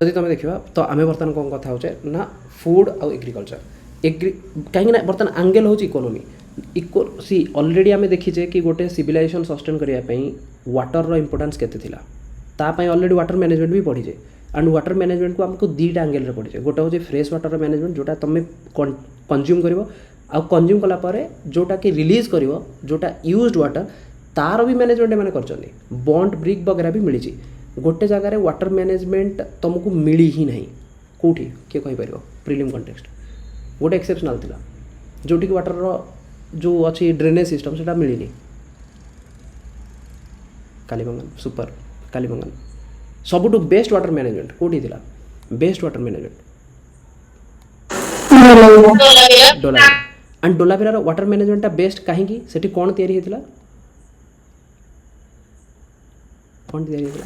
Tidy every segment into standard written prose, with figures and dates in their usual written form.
जदि तुम देखा तो आम बर्तमान कौन कथा होचे ना फूड आउ एग्रीकल्चर कहीं बर्तमान आंगेल हूँ इकोनोमी इको सी ऑलरेडी आम देखीचे कि गोटे सिविलाइजेशन सस्टेन करने वाटर रो इंपोर्टेंस केते थिला तापाई ऑलरेडी वाटर मैनेजमेंट भी पढ़ीचे एंड वाटर मैनेजमेंट को आमको दुईटा आंगेल पढ़ीचे गोटे हूँ फ्रेश वाटर मैनेजमेंट जोटा तुम कंज्यूम कर कंज्यूम कलापर जोटा कि रिलीज कर जोटा यूज्ड वाटर तार भी मैनेजमेंट मैंने कर बॉन्ड ब्रिक वगैरह भी मिली गोटे जगार वाटर मैनेजमेंट तुमको मिली ही नहीं कौटी किए कहीपर प्रिलिम कंटेक्स्ट गोटे एक्सेप्शनल थिला जोटी कि वाटर जो अच्छी ड्रेनेज सिस्टम से मिलनी कालीबंगाल सुपर कालीबंगाल सबुठु बेस्ट वाटर मैनेजमेंट कौटी थिला best water management Dholavira and Dholavira water management best कहीं सेठी कौन तैयारी होता कौन तैयारी होता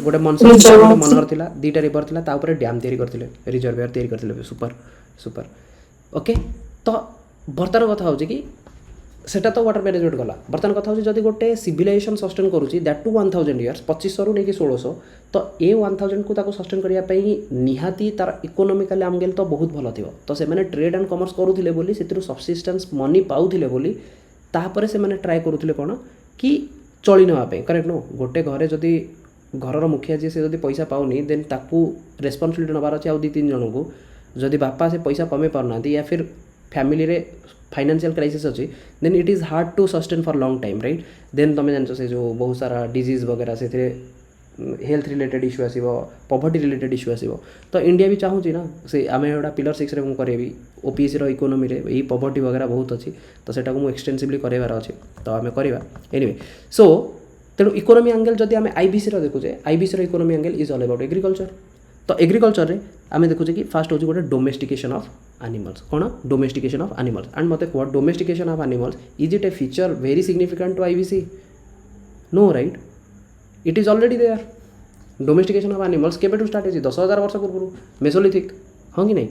गोटे मनसून गोटे मनोहर थिला दीटा रिवर थिला ता ऊपर डैम तैयारी करथिले रिजर्वायर तैयारी करथिले सुपर सुपर ओके तो बर्तमान कथा होची कि सेटा तो वाटर मैनेजमेंट गला बर्तमान कथा होची जदि गोटे सिविलाइजेशन सस्टेन करूची दैट टू 1000 इयर्स 2500 रु नेकी 1600 तो ए 1000 को ताको सस्टेन करिया पई निहाती तार इकोनॉमिकली आमगेल तो बहुत भलो थिबो तो से माने ट्रेड एंड कॉमर्स करूथिले बोली सेतिरु सब्सिस्टेंस मनी पाउथिले बोली तापर से माने ट्राई करूथिले कोन कि चली नवा पे करेक्ट नो गोटे घरे जदि घरर मुखिया जी से जदि पैसा पाउनी देन ताकू रेस्पॉन्सिबिलिटी नबार अच्छे आउ 2-3 जन को जदि बापा से पैसा कमे पारना या फिर फैमिली रे फाइनेंशियल क्राइसिस अच्छी then it is hard to sustain for long time right then तुम जान से जो बहुत सारा डिजीज वगैरह से हेल्थ रिलेटेड इश्यू आसो पॉवर्टी रिलेटेड इश्यू आसो तो इंडिया भी चाहूँगी ना से आम एटा पिलर 6 रे करेबी ओपीएससी रो इकोनॉमी रे यही पॉवर्टी वगैरह बहुत अच्छी तो सेटा को एक्सटेंसिवली करार अच्छे तो आम करवा एनीवे सो तेणु इकोनॉमी एंगल जदि आम आईबीसी रो देखुचे आईबीसी रो economy angle is all about agriculture तो एग्रीकल्चर रे आम देखुचे कि फास्ट हूँ गोटे डोमेस्टिकेशन ऑफ एनिमल्स कौन डोमेस्टिकेशन ऑफ एनिमल्स एंड मत कह domestication of animals is it a feature very significant to IVC no right it is already there domestication of animals केबेठू स्टार्ट होती 10,000 वर्ष पूर्व मेसोलिथिक हाँ कि नहीं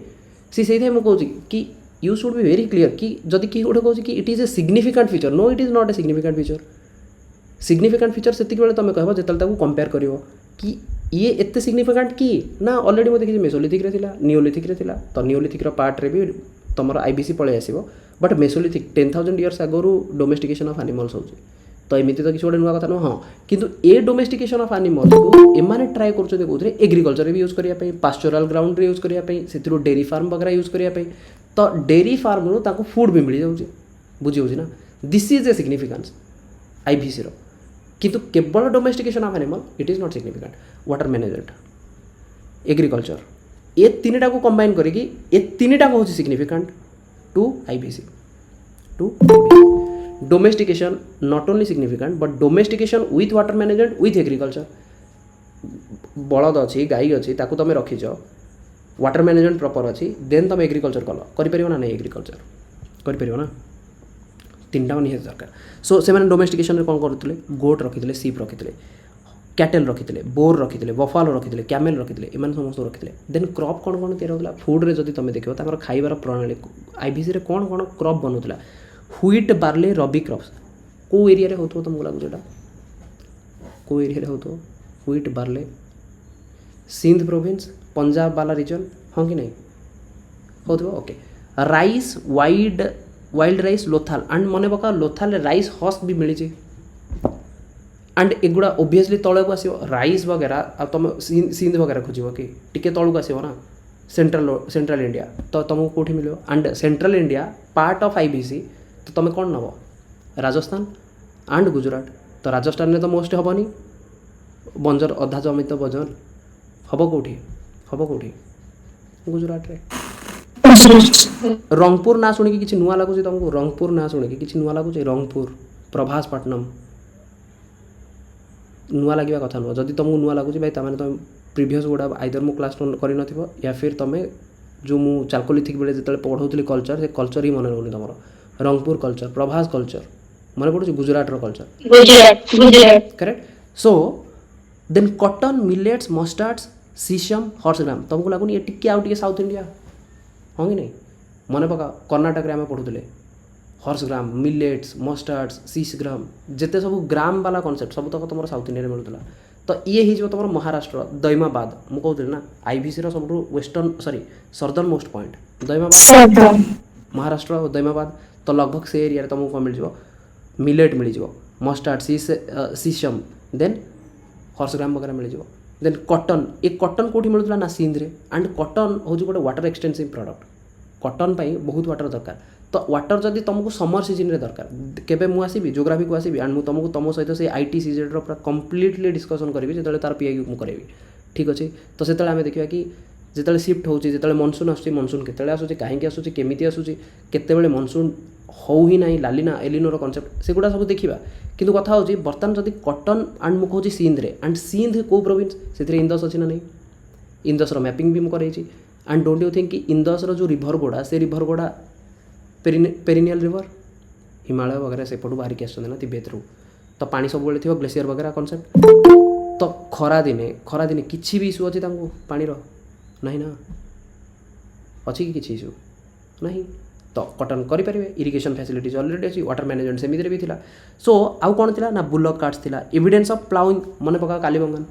सी से मुझे कि you should be very clear कि जदि कि गोटे कहूँ कि it is a significant feature no it is not a significant feature significant feature से तुम कह जो कंपेयर कर कि ये एत सिग्निफिकेंट कि ना ऑलरेडी मुझे देखिए मेसोलिथिक रे थिला नियोलिथिक रे थिला तो नियोलिथिक रो पार्ट रे भी तुम आईबीसी पळे आसीबो बट मेसोलिथिक 10,000 इयर्स आगरू डोमेस्टिकेशन ऑफ एनिमल्स होची तो एमती तो किसी गोटे नुआ कथा नुह हाँ किंतु ए डोमेस्टिकेशन ऑफ एनिमल्स को एमाने ट्राई करछते कोथरे एग्रीकल्चर भी यूज करिया पई पास्चोरल ग्राउंड रे यूज करिया पई सेतिरो डेयरी फार्म वगैरह यूज करिया पई तो डेयरी फार्म रो ताको फूड भी मिल जाउची बुझी होची ना this is a significance IVC रो किंतु केवल domestication of animal it is not significant water management agriculture ये तीनटा को कंबाइन करिकी ये तीनटा को होची significant to IVC to domestication not only significant but domestication with water management with agriculture बलद अच्छी गाई अच्छी ताकू तुम रखीच वाटर मैनेजमेंट प्रॉपर अच्छी देन तुम एग्रीकल्चर कल ना नहीं एग्रीकल्चर कर ना तीनटा निहाती दरकार सो से डोमेस्टिकेशन कौन करते गोट रखी सीप रखी कैटेल रखी बोर रखी बफालो रखी कैमेल रखी एम समस्त रखी देन क्रॉप कौन कौन तैयार होता फूड रे जदि तुम देख खाइबार प्रणाली आईबीसी रे कौन कौन क्रॉप बनूला व्हीट बार्ले रबी क्रॉप्स को एरिया रे होतो तुमको लगुच एटा को एरिया रे होतो wheat barley Sindh province Punjab वाला रीजन हाँ कि नहीं होतो okay rice wild rice Lothal and मन पका लोथाल राइस हस्क भी मिली एंड एगुड़ा ओबियसली तले को आसो राइस वगैरह तुम सिंध वगैरह खोज कि टिके तलू को आसो ना सेंट्रल इंडिया तो तुमको कौटी मिले and central India part of IBC तो तुम कौन नब राजस्थान एंड गुजरात तो राजस्थान में तो मोस्ट हेनी बंजर अधा जमी तो बंजर हम कौटी गुजरात रे रंगपुर ना शुणी कि नुआ लगुच तुमको रंगपुर ना शुणी कि नुआ लगुच रंगपुर प्रभासपाटनम नुआ लगे कथा नुह जदि तुमको नुआ लगुच भाई तमें तुम प्रीवियस गुड़ा आइदर मु क्लास कर या फिर तुम जो मु चालकोलिथिक बेले जो पढ़ाऊली कल्चर से कल्चर ही मन रोनी तुम रंगपुर कल्चर प्रभास कल्चर मन पड़े गुजरात रो culture correct so then cotton millets mustards sesame horse gram तुमको लगुनि ये टिके आउ टिके साउथ इंडिया हाँ कि नहीं मन पका कर्णाटक रे आम पढ़ुले हॉर्स ग्राम मिलेट्स मस्टार्ड्स सीस ग्राम जिते सब ग्राम वाला कॉन्सेप्ट सब तक तुम साउथ इंडिया में मिलूला तो ये हो तुम महाराष्ट्र दैमाबाद मुझे कहूँ ना आईवीसी सब western sorry southern most point Daimabad Maharashtra और दैमाबाद तो लगभग से एरिया तुमको कौन मिल मिलेट मिल मस्टार्ड सीसम देन हॉर्सग्राम वगैरह मिल देन कॉटन ये कॉटन कौटी मिलूला ना सिंध रे एंड कॉटन हूँ गोटे वाटर एक्सटेंसिव प्रोडक्ट कॉटन पाई बहुत वाटर दरकार तो वाटर जदि तुमको समर सीजन रे दरकार केबे मु आसीबी ज्योग्राफी को आसीबी एंड मु तुमको तुम सहित से आईटी सीजेड रो पूरा कंप्लीटली डिस्कशन करी जो तार पीआई मु करेबी ठीक अच्छे तो से आम देखा कि जिते शिफ्ट होची जिते मनसून आसूँ मनसून केतले आसूँ कहीं आसूँ केमी आसूँ केतबेले मनसून हो ही ना लालिना एलिनोर कनसेप्ट से गुड़ा सब देखा किंतु कथा होची बर्तमान जदि कॉटन एंड मु कहूँ सिंध रे एंड सिंध को प्रोविंस से इंदस अच्छी ना नहीं इंदस मैपिंग भी मुझे एंड डोंट यू थिंक कि इंदस जो रिभर गुड़ा से रिभर गुड़ा पेरिनियल रिवर हिमालय वगैरह से पटू बाहर आस ना तिब्बत रू तो पानी सब थी ग्लेसीयर वगैरह कनसेप्ट तो खरा दिने किसी भी इश्यू अच्छी पानीर नहीं ना अच्छी कि किसी इश्यू नहीं तो कॉटन करेंगे इरिगेशन फैसिलिटीज ऑलरेडी अच्छी वाटर मैनेजमेंट सेमिति भी था सो आउ कौन थी ना बुलक कार्ड्स थी एविडेंस ऑफ प्लाउइंग मन पका कालीबंगन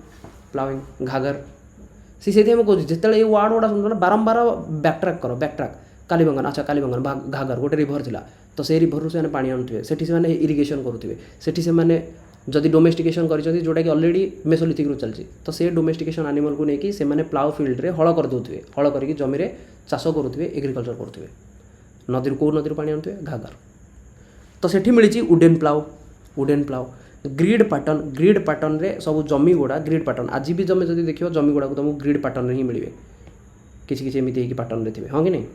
प्लाउइंग घागर से कहूँ जिते वार्ड गुड़ा शुणु ना बारंबार बैकट्रैक कालीबंगन अच्छा कालीबंगन घागर गोटे रिभर थिला तो से रिभर से पानी आणुवे से इरिगेशन करुवे से जदि डोमेस्टिकेशन कर जोटा कि ऑलरेडी मेसोलिथिक रू चलती तो से डोमेस्टिकेशन एनिमल को लेकिन से प्लाउ फिल्ड रे हल कर दौथे हल करके जमी रे चाष करुवे एग्रिकल्चर करुवे नदी कौ नदी पानी आणुवे घागर तो सेठी मिली वुडेन प्लाउ ग्रिड पैटर्न रे सब जमी गुड़ा ग्रिड पैटर्न आज भी जमी जब देखो जमी गुड़ा को तुमको ग्रिड पैटर्न ही मिले किसी एमती पैटर्न रे थे हाँ कि नहीं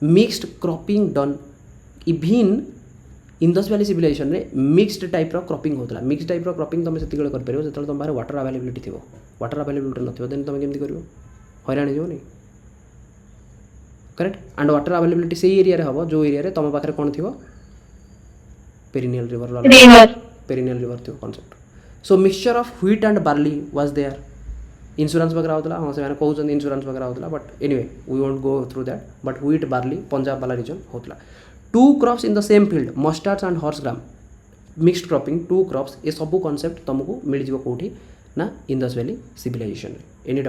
mixed cropping done even Indus valley civilisation रे मिक्सड टाइप रो क्रॉपिंग होता मिक्स टाइप रो क्रॉपिंग तुम से कर जो तुम बाहर वाटर अवेलेबिलिटी थी वाटर अवेलेबिलिटी नथिबो देन तुम केमती करिवो हैरान हो नहीं करेक्ट एंड वाटर अवेलेबिलिटी से एरिया रे हबो जो एरिया रे तुम पाखरे कोन थिबो पेरिनियल रिवर थी concept so mixture of wheat and barley was there insurance वगैरह होता हाँ से कहते इंश्योरेंस वगैरह होता but anyway we won't go through that but wheat barley Punjab वाला रीजन होता two crops in the same field mustards and horsegram mixed cropping two crops ये सब कॉन्सेप्ट तुमको मिल जाए कौटी ना Indus valley civilisation any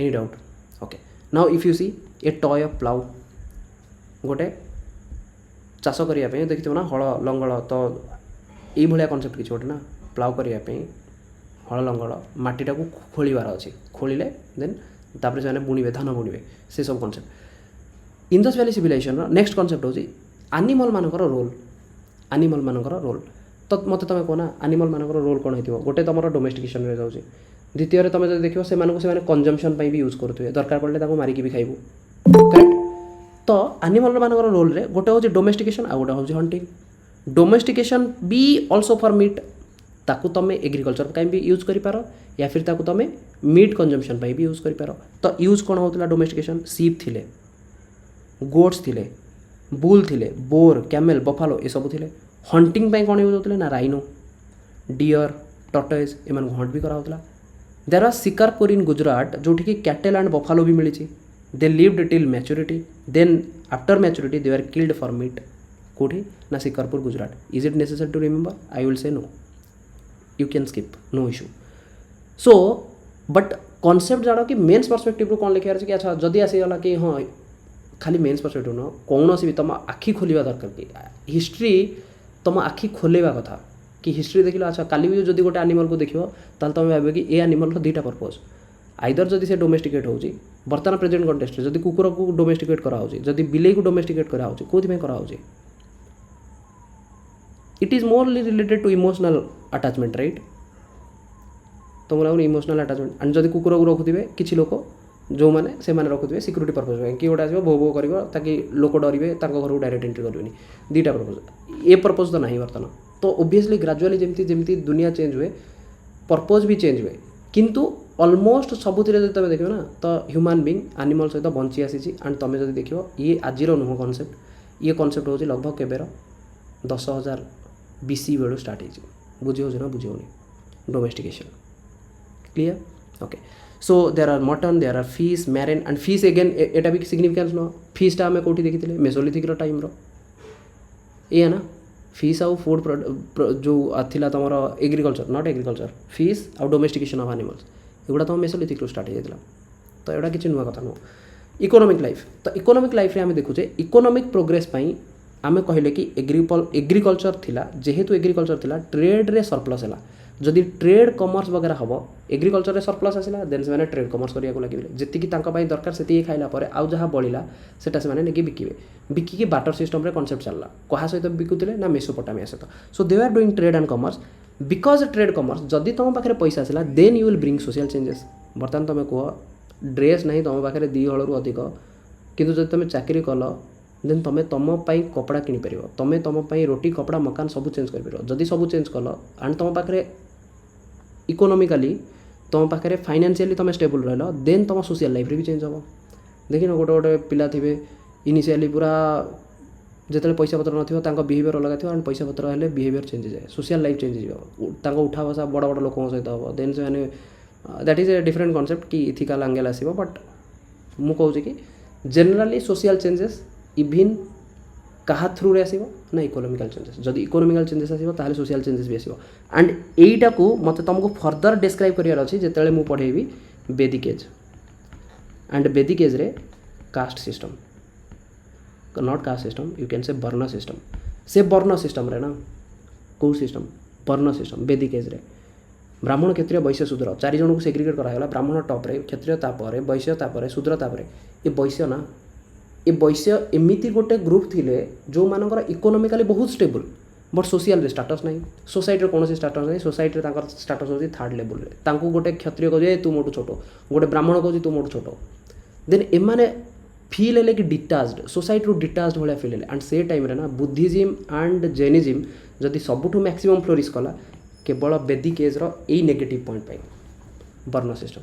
doubt okay now if you see a toy of plough गोटे चाष करने देखिए ना हल लंगल तो ये भाया कनसेप्ट किसी गोटे ना प्लाउ करने हल लंगल मटीटा को खोलिबार अच्छे खोलिले देन तापर से बुणवे धान बुणवे से सब concept Indus valley civilization next concept होची एनिमल मानकर रोल तो मत तुम कहना एनिमल मानकर रोल कौन हो गोटे तुम डोमेस्टिकेशन में जाऊँगी द्वितीय तुम जो देखो से कंजम्पशन भी यूज करुवे दरकार पड़े मारिकी भी खाइबू करेक्ट तो एनिमल मानकर रोल रे गोटे हूँ डोमेस्टिकेशन आ गोटे हूँ हंटिंग डोमेस्टिकेशन भी ऑल्सो फॉर मीट ताकू तुम एग्रिकल्चर कहीं भी यूज कर या फिर ताकू तुम मीट कंजम्पशन भी यूज कर तो यूज कौन होता डोमेस्टिकेशन सीप थिले गोट्स थिले बुल थिले बोर कैमेल बफालो ये सब थिले हंटिंग कौन यूज होते ना राइनो डियर टर्टोइज एम हंट भी कराला there are Shikarpur in Gujarat जोठी कि कैटेल एंड बफालो भी मिली they lived till maturity then after maturity they are killed for meat कौटी ना Shikarpur Gujarat is it necessary to remember I will say no you can skip no issue so but concept जान कि mains perspective कौन लिखार कि अच्छा जदि आसीगला कि हाँ खाली मेन्स पर्सपेक्टिव न कौन भी तुम आखि खोलिया दरकार कि हिस्ट्री तुम आखि खोलेवा कथा कि हिस्ट्री देख अच्छा काली भी जब गोटे एनिमल को देखो तुम भाव कि ए एनिमल दुईटा पर्पज आइदर जदि से डोमेस्टिकेट होची बर्तमान प्रेजेंट कंटेक्स्ट जदि कुकुर को डोमेस्टिकेट कराऊँ जदि बिले को डोमेस्टिकेट कराऊँ कौन कराऊँ it is morally related to emotional attachment right तुम लगुन इमोशनल अटैचमेंट एंड जदि कुकुर को रखुवे किसी लोक जो मैंने से रखुवे सिक्यूरीटी पर्पज कि गोटे आसो भो भो कर ताकि लोक डरवे घर को डायरेक्ट एंट्री करेंगे दुईटा पर्पज ए पर्पज तो नहीं बर्तमान तो ओबियसली ग्राजुअली जमी दुनिया चेंज हुए पर्पज भी चेंज हुए किंतु ऑलमोस्ट सबुति तुम देखो ना तो ह्यूमन बीइंग एनिमल सहित बंची आसी एंड तुम जब देख ये आज नुह कनसेप्ट ये कनसेप्ट हूँ लगभग केवेर 10,000 BC बेलू स्टार्ट हो बुझे ना बुझे domestication clear okay so there are mutton there are fish marine and fish again एटा भी सिग्निफिकेंस न फिशटा आम कौटी देखी मेसोलिथिक टाइम ये ना फिश आउ फूड जो थिला तुम एग्रिकल्चर नॉट एग्रिकल्चर फिश आउ डोमेस्टिकेशन ऑफ एनिमल्स एगुड़ा तुम मेसोलिथिक स्टार्ट हो जाता तो एटा किसी नुआ कथा नुह इकोनॉमिक लाइफ तो इकोनॉमिक लाइफ रे आम देखुचे इकोनॉमिक प्रोग्रेस पई आमे कहले कि एग्रिकल्चर थिला जेहेतु एग्रिकल्चर थिला ट्रेड रे सरप्लस है जदि ट्रेड कमर्स वगैरह हम एग्रिकल्चर रे सरप्लस आसला देन से ट्रेड कमर्स करने लगे जी दरकार से खाइला आउ जहाँ बढ़ला सेटा से नहीं बिकिबे बिकिकी बाटर सिस्टम रे कॉन्सेप्ट चलला कहा सहित बिकुले ना मेसोपोटामिया सहित so they are doing trade and commerce because trade commerce जदि तुम पाखे पैसा आसला then you will bring social changes बर्तमान तुम कह ड्रेस नहीं तुम पाखे दी हलू अधिक किंतु जब तुम चाकरी कल देन तुम तुम कपड़ा किपर तुम तुम रोटी कपड़ा मकान सब चेंज कर जदि सब चेंज कल एंड तुम पाखे इकोनॉमिकली तुम पाखे फाइनेंशियली तुम स्टेबल रहा देन तुम सोशल लाइफ रे भी चेंज हम देखिन गोटे गोटे पिला थे इनिशियली पूरा जिते पैसा पत्र ना बिहेवियर अलग थी एंड पैसा पत्र हेल्ले बिहेवियर चेंज जाए सोशल लाइफ चेंज हो उठा बसा बड़ बड़ लोक सहित हम देन से that is a different concept कि इथिकल एंगल आसो बट मु कहूँ कि जनरली सोशल चेंजेस इवन कहा थ्रू रे आसो ना इकोनॉमिकल चेंजेस जदि इकोनॉमिकल चेंजेस आसो ताले सोशल चेंजेस भी आसो एंड एटा को मत तुमको फर्दर डिस्क्राइब करार अच्छी जिते मुझे पढ़ेबी Vedic age and Vedic age रे caste system not caste system you can say varna system से वर्ण सिस्टम रे ना कौ सिस्टम वर्ण सिस्टम वेदिक एज रे ब्राह्मण क्षत्रिय वैश्य शूद्र 4 जन को सेग्रीगेट कराला ब्राह्मण टॉप रे क्षत्रिय तापर वैश्य तापर शूद्र तापर ये वैश्य ना ये वैश्य एमती गोटे ग्रुप थिले जो मानकर इकोनॉमिकली बहुत स्टेबल बट सोशल स्टाटस नहीं सोसाइटी कौन स्टाटस नहीं सोसाइटी स्टाटस होची थर्ड लेवल रे तांको गोटे क्षत्रिय कहे तू मोटू छोट गोटे ब्राह्मण कहे तू मोटू छोट देन एमाने फील है कि डिटाच्ड सोसाइटी डिटाच्ड भाया फील है एंड से टाइम रे ना बुद्धिज्म एंड जैनिज्म जदि सबुठू मैक्सिमम फ्लोरिश कला केवल वेदिक एज रो नेगेटिव पॉइंट पाई वर्ण सिस्टम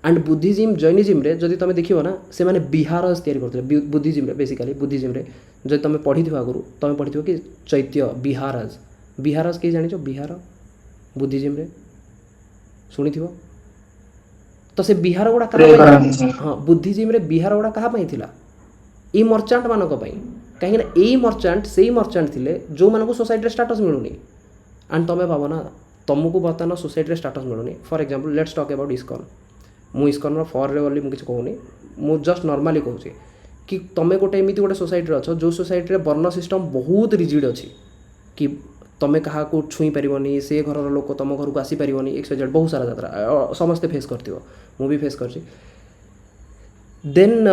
एंड बुद्धिज्म जैनिज्म रे जदि तुम देखियो ना से माने बिहारज तैयारी करते बुद्धिज्म रे बेसिकली बुद्धिज्म रे जदि तुम पढ़ी आगु तुम पढ़ी कि चैत्य बिहारज के जानी बिहार बुद्धिज्म रे शुणी तो से बिहार गुड़ा हाँ बुद्धिज्म रे बिहार गुड़ा क्या ये मर्चांट मानक कहीं यही मर्चांट से ही मर्चांट थे जो मानक सोसाइटी स्टाटस मिलूनी एंड तुम्हें भाव ना तुमको बर्तमान सोसाइटी स्टाटस मिलूनी for example let's talk about ISKCON मु इस्कॉन फॉर रे गली मुझे कहूनी मु जस्ट नॉर्मली कहूँ कि तुम गोटे एमती गोटे सोसाइटी अच्छ जो सोसाइटी वर्ण सिस्टम बहुत रिजिड अच्छी कि तुम क्या छुई पारनी से घर लोक तुम घर को आसीपर एक्सजेड बहुत सारा यात्रा समस्ते फेस कर भी फेस कर देन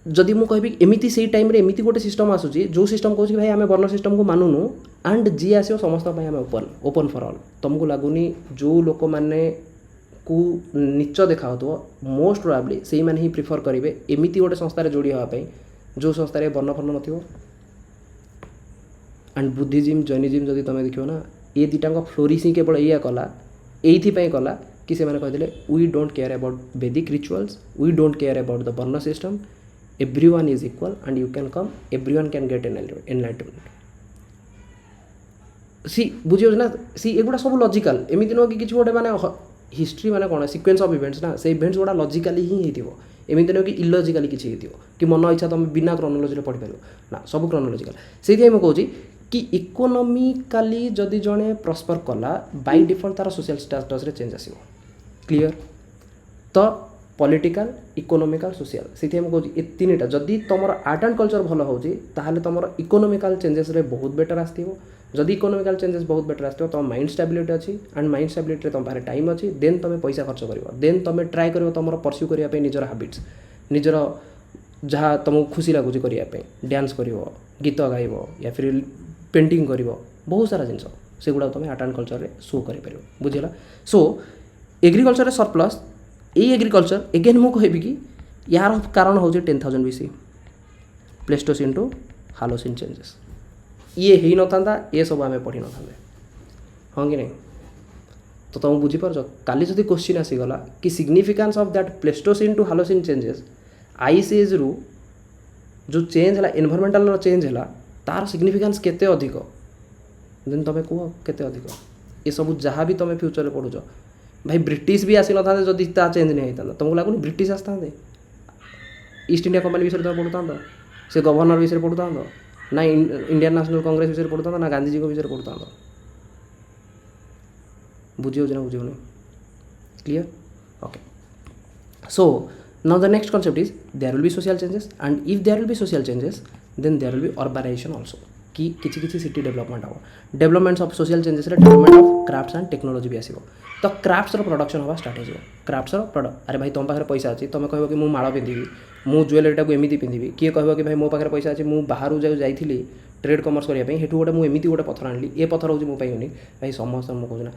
जदि मु कहबी एमती से टाइम रे एमती गोटे सिस्टम आसूची जो सिस्टम कहूँ कि भाई आम वर्ण सिस्टम को मानुनु एंड जी आसो समस्त आम ओपन फॉर ऑल तुमको लगुनि जो लोक मैंने को नीच देखा मोस्ट प्रोबेबली से मैंने ही प्रिफर करेंगे एमती गोटे संस्थार जोड़ी हाँपाई जो संस्थार वर्ण फर्ण न एंड बुद्धिज्म जैनिज्म जदि तुम देखो ना ये दुटा फ्लोरिशिंग केवल या कला ये कला कि से मैंने कहते we don't care about Vedic rituals we don't care about the varna system everyone is equal and you can come everyone can get enlightenment see बुझे ना सी एगुड़ा सब लॉजिकल एमती नुह कि गोटे माने हिस्ट्री माने कौन सिक्वेन्स ऑफ इवेंट्स ना से इवेंट्स गुड़ा लॉजिकली ही एमती नुह कि इलॉजिकली किसी कि मन इच्छा तुम बिना क्रोनोलॉजी पढ़ी पार ना सब क्रोनोलॉजिकल से मुझे कहूँ कि इकोनॉमिकली जदि जड़े प्रस्पर कला बाय डिफॉल्ट तार सोशल स्टेटस रे चेंज आसो क्लियर तो पॉलिटिकल इकोनॉमिकल सोशल से कहूँ ये तीन टा जदि तुम आर्ट एंड कल्चर भल हो तुम इकोनॉमिकल चेंजेस रे बहुत बेटर आसो जदि इकोनॉमिकल चेंजेस बहुत बेटर आसो तुम माइंड स्टेबिलिटी अच्छी एंड माइंड स्टेबिलिटी तुम पाखे टाइम अच्छी देन तुम पैसा खर्च कर देन तुम ट्राए कर तुम परस्यू करने निजर हाबिट्स निजर जहाँ तुमको खुशी लगुच करने डांस कर गीत गाइब या फिर पेंटिंग कर बहुत सारा जिन से गुड़ा तुम आर्ट एंड कल्चर रे शो कर बुझेगा सो एग्रिकल्चर सरप्लस ये एग्रिकल्चर एगेन मु कहबी कि यार कारण हूँ 10,000 BC Pleistocene to Holocene changes ये ही न था ये सब आम पढ़ी न था हाँ कि नहीं तो तुम बुझीपार काली जदि क्वेश्चन आसीगला कि significance of that Pleistocene to Holocene changes ice age रु जो चेंज है एनवायरमेंटल चेंज है तार सिग्निफिकेंस केते अधिक देन तुम कह केते अधिक ये सब जहाँ भी तुम फ्यूचर पढ़ुच भाई ब्रिटिश भी आसी न था जदि ता चेंज नहीं होता तुमको लगुनि ब्रिटिश आसता ईस्ट इंडिया कंपनी विषय तुम पढ़ुता से गवर्नर विषय पढ़ुता ना इंडियन नेशनल कांग्रेस विषय पढ़ुता ना गांधीजी को विषय पढ़ुता बुझी हो ना बुझी नहीं clear okay so now the next concept is there will be social changes and if there will be social changes then there will be urbanization also कि किसी किसी सिटी डेवलपमेंट हम developments of social changes development of crafts and technology भी आसो तो crafts production हवा start हो crafts product अरे भाई तुम पाखे पैसा अच्छी तुम कह कि मुझे माड़ पिंधि मु ज्वेलरीटा को एमती पिंधि किए कह कि भाई मो पाखे पैसा अच्छी मुझे बाहर जाइली ट्रेड कमर्स करने हेठू गोटे मुझे गोटे पथर आनी ये पथर हूँ मो पाइनि भाई समस्त मुझे कहूँ ना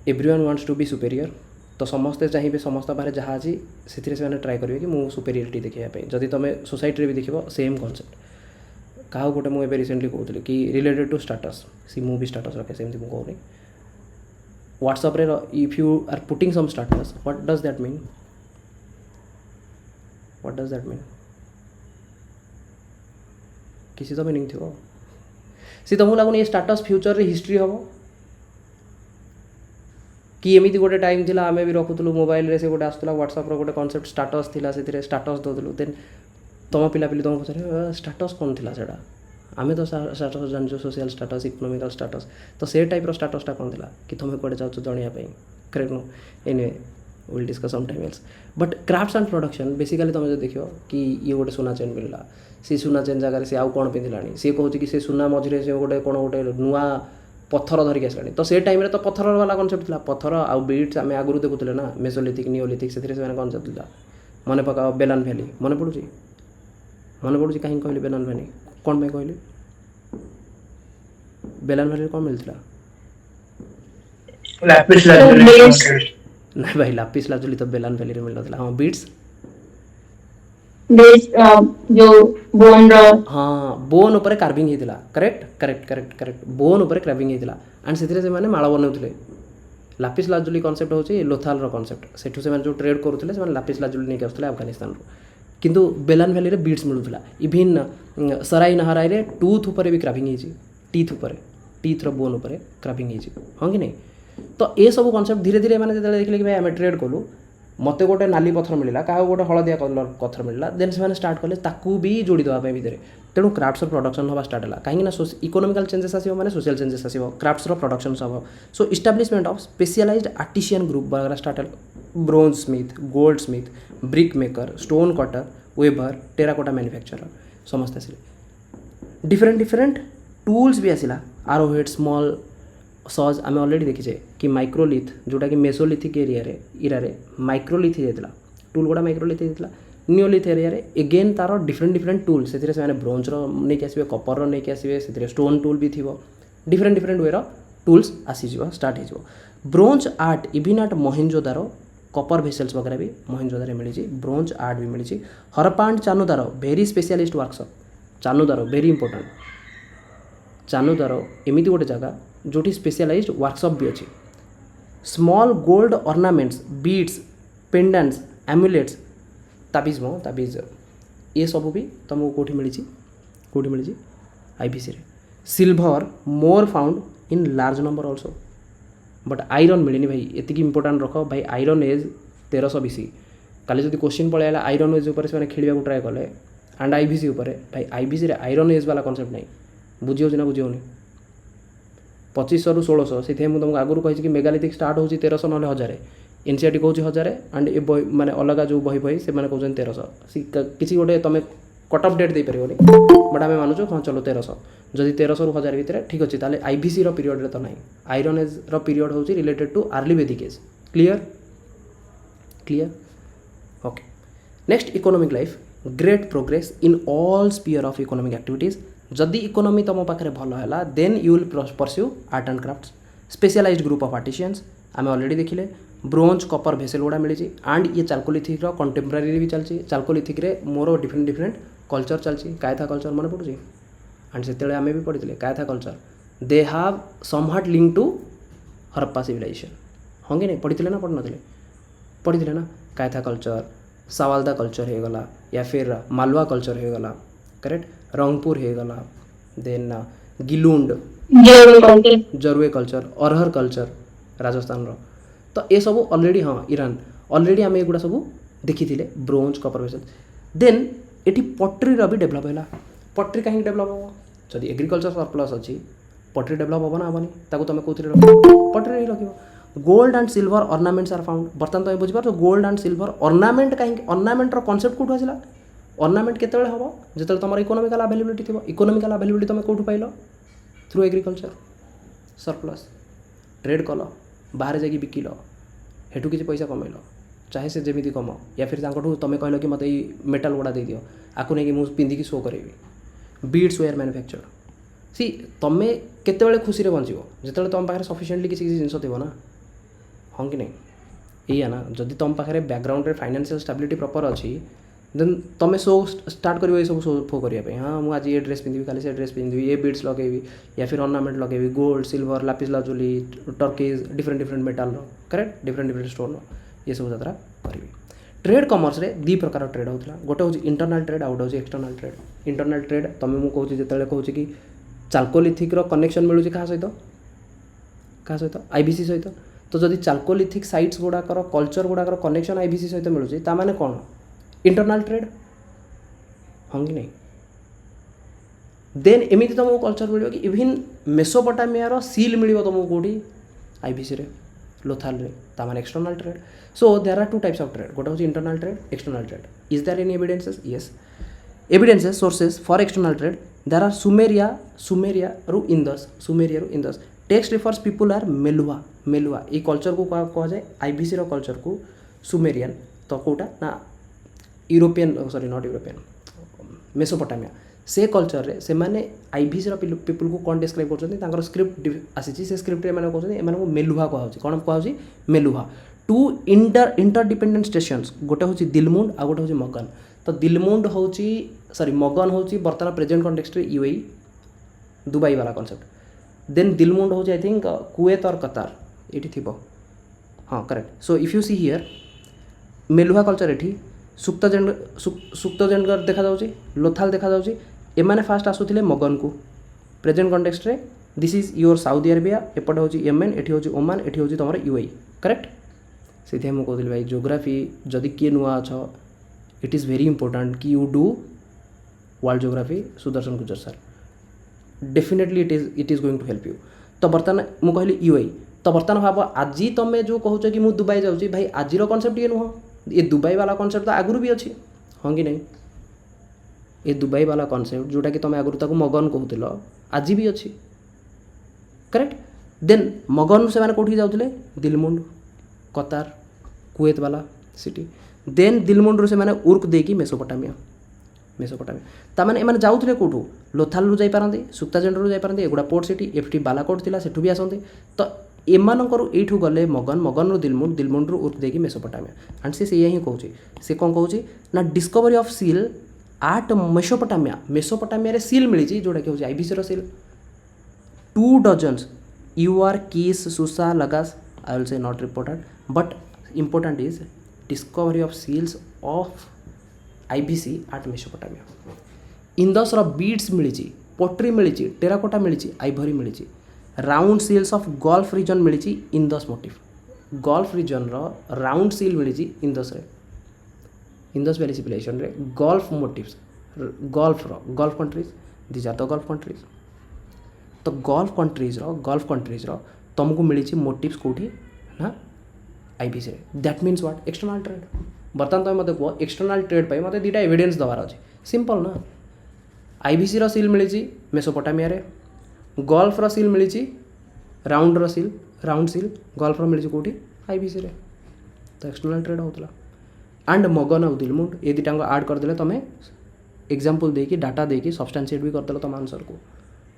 everyone wants to be superior तो समस्ते चाहिए समस्त पाखे जहाँ अच्छी से ट्राए करेंगे कि मुझे सुपेरियरिटी देखापी जदि तुम सोसाइटी भी देख सेम कनसेप्ट क्या गोटे मुझे रिसेंटली कहूली कि रिलेटेड टू स्टाटस सी मु भी स्टाटस रखे सेमती मुझे कहूनी व्हाट्सएप रे if you are putting some status what does that mean किसी तो मीनिंग थी सी तुमको लगुन ये स्टाटस फ्यूचर रे हिस्ट्री हम कि एमती गोटे टाइम थिला आमे भी रखुलु मोबाइल रे से गोटे आसला व्हाट्सएप रो गोटे कॉन्सेप्ट स्टाटस थिला से स्टाटस दउलु देन तुम पिला पिली तुम पचारे स्टाटस कौन थिला सेडा आमे तो स्टाटस जानछु सोशल स्टाटस इकोनॉमिकल स्टाटस तो से टाइप रो स्टाटसटा कौन थिला कि तुम कुआडे जाउछु जणिया पई correct no anyway will discuss some time else but crafts and production basically तुम जो देखियो कि ये गोटे सुना चेन मिलला सी सुना चेन जगह से आउ कौन पिंधिलानी सी कहूँ कि से सुना मझे से गोटे कौन गोटे नुआ पत्थर धरिक आसलानी तो से टाइम तो पत्थर वाला कनसेप्ट था पत्थर आउ बीट्स आम आगुरी देखुले ना मेसोलिथिक निओलिथिक से कनसेप्ट था मन पका बेलान भैली मन पड़ुची कहीं कहली बेलान भैली कौन पे कहली बेलान भैली कौन मिलता ना भाई लापिस लाजुली तो बेलान भैली रे मिलता हाँ बीट्स जो बोन हाँ बोन ऊपर कार्विंग होता correct correct correct correct bone ऊपर कार्विंग होता एंड से माने माଳ बनाउथिले लापिस लाजुली कनसेप्ट होची लोथाल रो कनसेप्ट सेठू से जो ट्रेड करूथिले से लापिस लाजुली नहीं आसुथिले अफगानिस्तान रो किंतु बेलान भैली रे बीट्स मिलुथिला इवन सराई नहराई रे टूथ ऊपर भी क्राविंग होची टीथ रो बोन ऊपर क्राविंग होची हां कि नहीं तो ये सब कनसेप्ट धीरे धीरे माने जते देखले कि भाई आमे ट्रेड कलु मते गोटे नाली पत्थर मिलला क्या गोटे हलदिया कलर पत्थर मिलला देन से स्टार्ट कले ताकू भी जोड़ी देवाई भितर तेणु क्राफ्ट्स प्रोडक्शन हवा स्टार्ट है कहीं इकोनॉमिकल चेंजेस आसो माने सोशल चेंजेस आसो क्राफ्ट्स प्रोडक्शन हम so establishment of specialised artisan group वगैरह स्टार्ट है bronze smith gold smith brick maker stone cutter weaver terracotta manufacturer समस्त आसिले डिफरेंट डिफरेंट टूल्स भी आसला आरोहेड स्मॉल सज आम अलरेडी देखीचे कि माइक्रोलिथ जोटा कि मेसोलिथिक एरिया रे माइक्रोलिथ जाता टूल गुड़ा माइक्रोलिथ जाता निओलिथ एरिया रे एगेन तार डिफरेंट डिफरेंट टूल से ब्रोंज नहीं आसवे कपर नहीं आसवे से स्टोन टूल भी थी डिफरेंट डिफरेंट वे टूल्स आसीज स्टार्ट हो bronze art even art Mohenjodaro copper vessels वगैरह भी मोहेंजोदारो मिली ब्रोंज आर्ट भी मिली Harappa and Chanhudaro very specialist workshop Chanhudaro very important Chanhudaro एमती गोटे जगह जोटी स्पेशलाइज्ड वर्कशॉप भी अच्छी small gold ornaments beads pendants amulets ताबीज ये सब भी तुमको कौटी मिली आईबीसी रे silver more found in large number also but iron मिलनी भाई एति इंपोर्टाट रख भाई आयरन एज 1300 BC काली जब क्वेश्चन पड़े आयरन एज उपर से खेल ट्राए कले एंड आईबीसी भाई आईबीसी रे आयरन एज वाला कनसेप्ट नहीं बुझी ना बुझी 2500 ରୁ 1600 से तुमको आगुरी कही कि मेगालिथिक स्टार्ट होची 1300 ना 1000 एनसीईआरटी कहूँ 1000 एंड ए बही माने अलग जो बही से कहते 1300 किसी गोटे तुम कट अफ डेट दे पारिबनी बट आम मानुଛୁ हाँ चलो 1300 जदि 1300 ରୁ 1000 भितर ठीक अच्छे ताले आईबीसी रो पीरियड रे तो नहीं आयरन एज रो पीरियड होची related to early Vedic age clear okay next economic life great progress in all sphere of economic activities जदि इकोनॉमी तुम पाखे भल है then you will pursue art and crafts specialized group of artisans आम already देखिले bronze copper vessel गुड़ा मिली and ये चालकोलिथिक कंटेम्परारी भी चलती चालकोलिथिक रे मोर डिफरेंट डिफरेंट कल्चर चलती कायथा कल्चर मन पड़ुची एंड से आम भी पढ़ी Kayatha culture they have somewhat link to Harappa civilisation हाँ कि नहीं पढ़ी ना पढ़ी ना कायथा कल्चर सावालदा कल्चर हो गला या फिर मालवा कल्चर हो गला करेक्ट रंगपुर हो गला देन गिलुंड जरुए कल्चर अरहर कल्चर राजस्थान रो तो ये सब ऑलरेडी हाँ ईरान ऑलरेडी आम एगुड़ा सब देखी bronze Kapoor vessel then eighty पटरी भी डेभलप है पट्री कहीं डेभलप हम जदि एग्रीकल्चर सरप्लस अच्छी पट्री डेभलप हम ना हेनी ताको तुम कौन रख पट्री रख gold and silver ornaments are found बर्तमान तुम बुझीपार गोल्ड एंड सिल्वर अर्नामेंट कहीं अर्नामेंटर कनसेप्ट कौटू आसला अर्नामेंट केत हम जो तुम इकोनोमिकल अवेलेबिलिटी थी इकोनोमिकल अवेलेबिलिटी तुम कौटू पाइल थ्रू एग्रीकल्चर सरप्लस ट्रेड कल बाहर जाकि बिकिल हेठू किसी पैसा कमैल चाहे से जमी कम या फिर तुम कहल कि मत मेटाल गुड़ा दे दियो आकु नहीं मुझे पिंधिकी शो करी बीड्स वेयर मैन्युफैक्चर्ड सी तुम केत खुशी बंच जो तुम पाखे सफिशिएंटली किसी जिन थी ना हाँ कि नहीं या ना जदि तुम पाखे बैकग्राउंड फाइनेंशियल स्टेबिलिटी प्रॉपर अच्छी देन तुम शो स्टार्ट कर सब शो करने हाँ मुझे आज ये ड्रेस पिंधि काली से ड्रेस पिंधि ये बीड्स लगेबी या फिर अर्नामेंट लगेबी gold silver lapis lazuli turquoise different different metal correct different different stone ये सब यात्रा करी ट्रेड कमर्स रे दी प्रकार ट्रेड होता गोटे हूँ इंटरनल ट्रेड आउ गोटे हूँ एक्सटर्नल ट्रेड इंटरनल ट्रेड तुम मुझे कहूँ जो कहूँ कि चाल्कोलिथिक कनेक्शन मिलूँ क्या सहित आईबीसी सहित तो जदि चाल्कोलिथिक साइट्स गुड़ाकर कल्चर गुड़ाकर कनेक्शन आईबीसी सहित मिलूँ ताने कौन इंटरनल ट्रेड हाँ कि नहीं देन एमती तुमको कल्चर मिल कि इवन मेसोपोटामिया सील मिल तुमको कौटी आईबीसी रे लोथाल रे ताने external trade so there are two types of trade गोटे हूँ internal trade external trade is there any evidences yes evidences sources for external trade there are Sumeria रु Indus text refers people are Meluhha ये culture को कह जाए आईबीसी रो culture को सुमेरियन तो कौटा ना European sorry not European Mesopotamia से कल्चर रे से माने आईबीसी रो पीपुल को कौन डिस्क्राइब कर स्क्रिप्ट आसी से स्क्रिप्ट कहते मेलुहा कहुच्छी कौन कहुच्छी मेलुहा टू इंटरडिपेंडेंट स्टेशंस गोटे हूँ दिलमुंड आ गोटे हूँ मगन तो दिलमुंड हूँ सॉरी मगन हूँ बर्तमान प्रेजेंट कॉन्टेक्स्ट यूएई दुबई वाला कॉन्सेप्ट देन दिलमुंड हूँ आई थिंक कुवेत और कतार ये थी हाँ correct so if you see here Meluha culture ये सुक्तजेंडर देखा जाउची लोथाल देखा जाउची एमाने फास्ट आसुथिले मगन को प्रेजेंट कॉन्टेक्स्ट रे this is your Saudi Arabia एपटे हूँ येमेन एठी हूँ ओमान एठी हूँ तुम यूएई करेक्ट से मुझे कहती भाई जोग्राफी जदि किए नुआ अच्छ इट इज़ वेरी इंपोर्टाट कि you do world geography Sudarshan Gurjar sir definitely it is going to help you तो बर्तमान मुझे कहली यूएई तो बर्तमान भाव आज तुम जो कहूँ कि मुझे दुबई जाऊँगी भाई आज कनसेप्ट ये नुह ये दुबई वाला कनसेप्ट तो आगुरी भी अच्छी हाँ कि नहीं ये दुबई वाला कनसेप्ट जोटा कि तुम आगुरी ताको मगन कहूल आज भी अच्छी करेक्ट देन मगन से कौटी जाते दिलमुंड कतार कुवेत वाला सिटी देन दिलमुंड से मैंने उर्क देकी मेसोपोटामिया ताने एम जाऊे कौटू लोथाल रू जापारती सुक्ताजेंड रू जापारती एगुड़ा पोर्ट सिटी एफटी बालाकोट थिला सेठू भी आसती तो एमानकर एठू गले मगन रु दिलमुंड रु उर्क देकी मेसोपोटामिया एंड से ही कहूँ से कौन कहूँ ना discovery of seal at Mesopotamia रे सील मिली जोटा कि आईबीसी रो seal 2 dozens U R Kish Susa Lagash I will say not reported but important is discovery of seals of IBC at Mesopotamia Indus रो बीड्स मिली पोट्री मिली टेराकोटा मिली ivory मिली round seals of gulf region मिली Indus motif gulf region रो round seal मिली Indus valley civilisation रे gulf motifs gulf countries this are the gulf countries तो गल्फ कंट्रीज रो तुमको मिली मोटिव्स कौटी ना IBC that means what external trade बर्तमान तुम मत कह एक्सटर्नल ट्रेड पे मत दुटा एविडेंस दबार अच्छे सिंपल ना आईबीसी रो सील मिली मेसोपोटामिया रे गल्फ रो सील मिली राउंड सील गल्फ रो मिली कौटी आईबीसी रे तो एक्सटर्नल ट्रेड होता एंड मगन आउ दिलमुंड ये दुटा आड करदे तुम एग्जांपल देकी डाटा देकी सब्सटेंशिएट भी करदे तुम आंसर को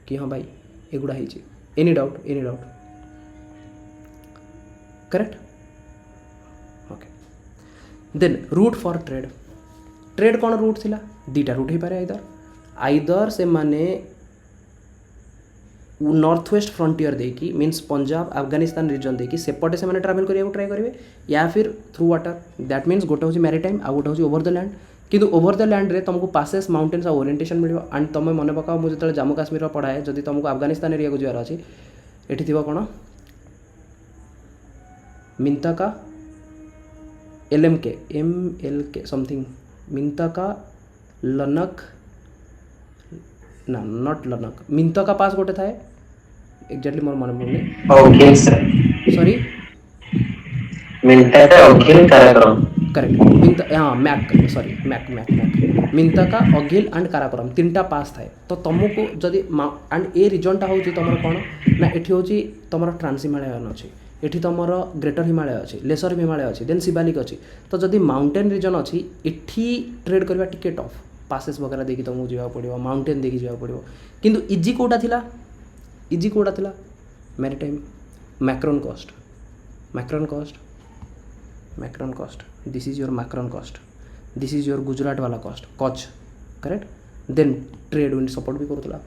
कि हाँ भाई एगुड़ा any doubt correct then route for trade कौन रूट थिला दीटा रूट हो पारे आइदर से माने नॉर्थ वेस्ट फ्रंटियर देकी मीन्स पंजाब अफगानिस्तान रीजन देकी सेपटे से माने ट्रैवल करने ट्राए करेंगे या फिर थ्रू वाटर दैट मीन्स गोटे हूँ मैरीटाइम आ गोटे हूँ ओवर द लैंड किंतु ओवर द लैंड रे तुमको पासेस माउंटेन्स आ ओरिएंटेशन मिल एंड तुम मन पकाओ मुझे जो जम्मू काश्मीर पढ़ाए जब तुमको अफगानिस्तान एरिया को जीवार अच्छी ये थी कौन मिंताका MLK समथिंग मिंताका लनक ना नॉट लनक मिंत का पास गोटे थाए एक्जाक्टली मोर मन पड़ुनी ओके सर सॉरी मिलता है ओके कार्यक्रम करेक्ट मिंत हाँ मैक सॉरी मैक मैक मैक मिंत का अघिल एंड काराकोरम तीनटा पास थाए तो तुमको जदि एंड ए रिजनटा हूँ तुम कौन ना एठी हूँ तुम ट्रांस हिमालयन अच्छी एठी तुमर ग्रेटर हिमालय अच्छी लेसर हिमालय अच्छी देन शिवालिक अच्छी तो जदि माउंटेन रिजन अच्छी एठी ट्रेड करवा टिके टफ पासेस वगैरह देखी तुमको जावाक पड़ो माउंटेन देखी जावाक पड़ो किंतु इजी कोटा थिला इजी कोटा थिला maritime Makran coast Makran coast Makran coast this is your Makran coast this is your Gujarat वाला coast Kutch correct then trade wind support भी करूला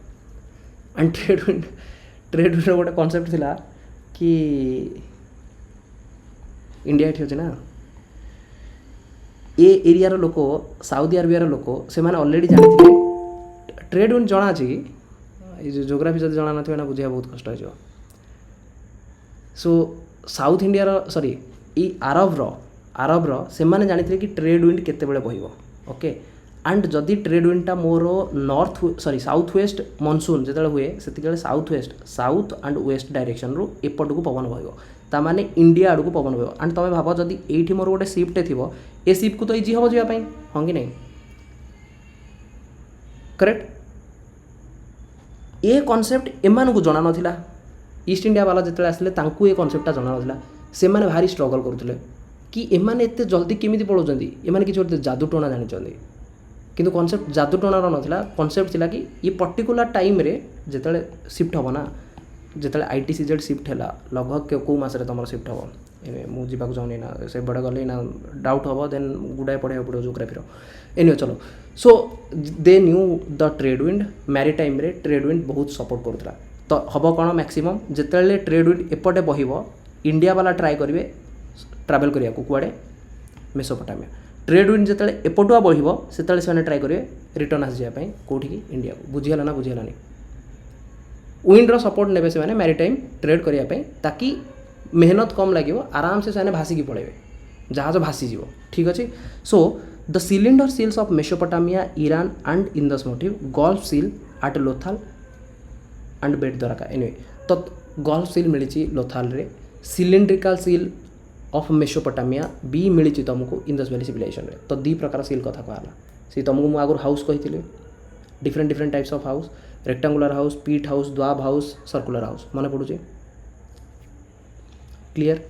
एंड ट्रेड विंड गोटे कॉन्सेप्ट थिला कि इंडिया ये अच्छे ना ए एरियार लोक साउदी अरेबियार लोक से अलरेडी जानी ट्रेड विंड जना अच्छी कि जोग्राफी जब जाना ना ना बुझा बहुत कष्ट हो सो साउथ इंडियार सॉरी ई आरबर से मैंने जानी कि ट्रेड विंड केते बेले बहिबो ओके एंड जदि ट्रेड विंडटा मोर north sorry south west monsoon जो हुए से south west south and west direction रु एपट को पवन बहिबो ता माने इंडिया आड़ को पवन बहिबो एंड तुम भाव जदि एठी मोर गोटे शिफ्टे थी ए शिफ्ट को तो इजी हम जावाई हाँ कि नहीं करेक्ट ए कॉन्सेप्ट एमान को जना नाथिला ईस्ट इंडिया वाला जिते आसले तांकु ए कॉन्सेप्टटा जना नाथिला से माने भारी स्ट्रगल करुले कि एमाने एते जल्दी केमिति पळौचंदी एमाने किछि गोटे जादू टोना जानिचंदी किंतु कॉन्सेप्ट जादू टोनार नाथिला कॉन्सेप्ट थिला कि ये पर्टिकुलर टाइम रे जेतले शिफ्ट हबो ना जेतले आईटीसीजेड शिफ्ट हैला लगभग को मासरे तमर शिफ्ट हबो मु जीवा को जाऊनी ना से बड़े गले ना डाउट हबो देन गुडाय पढ़े पड़ो जियोग्राफी रो एनिवे चलो so they knew the trade wind maritime रे ट्रेड विंड बहुत सपोर्ट करूला तो हबो कोन मैक्सिमम जेतले ट्रेड विंड एपटे बहिबो इंडिया वाला ट्राए करेंगे ट्रावेल करिया कुआड़े मेसोपोटामिया ट्रेड विंड जो एपटुआ बढ़ो से ट्राए करेंगे रिटर्न आसपाई कौटी की इंडिया को बुझीगला ना बुझीगलानी विंड्र सपोर्ट ने से मैरीटाइम ट्रेड करने ताकि मेहनत कम लगे आराम से भासिकी पड़े जहाज भासीज ठीक अच्छे so the cylinder seals of Mesopotamia Iran and Indus motif gulf seal at Lothal and Bet Dwarka anyway तो गल्फ सील मिली लोथाल रे सिलिंड्रिकल सील ऑफ मेसोपोटामिया भी मिली तुमको इंदस वैली सिविलाइजेशन रे तो दी प्रकार सील कथा कहला सी तुमको मुझे आगुरी हाउस कही different different types of house rectangular house पीट हाउस द्वाब हाउस सर्कुलर हाउस मन पड़ुचे क्लियर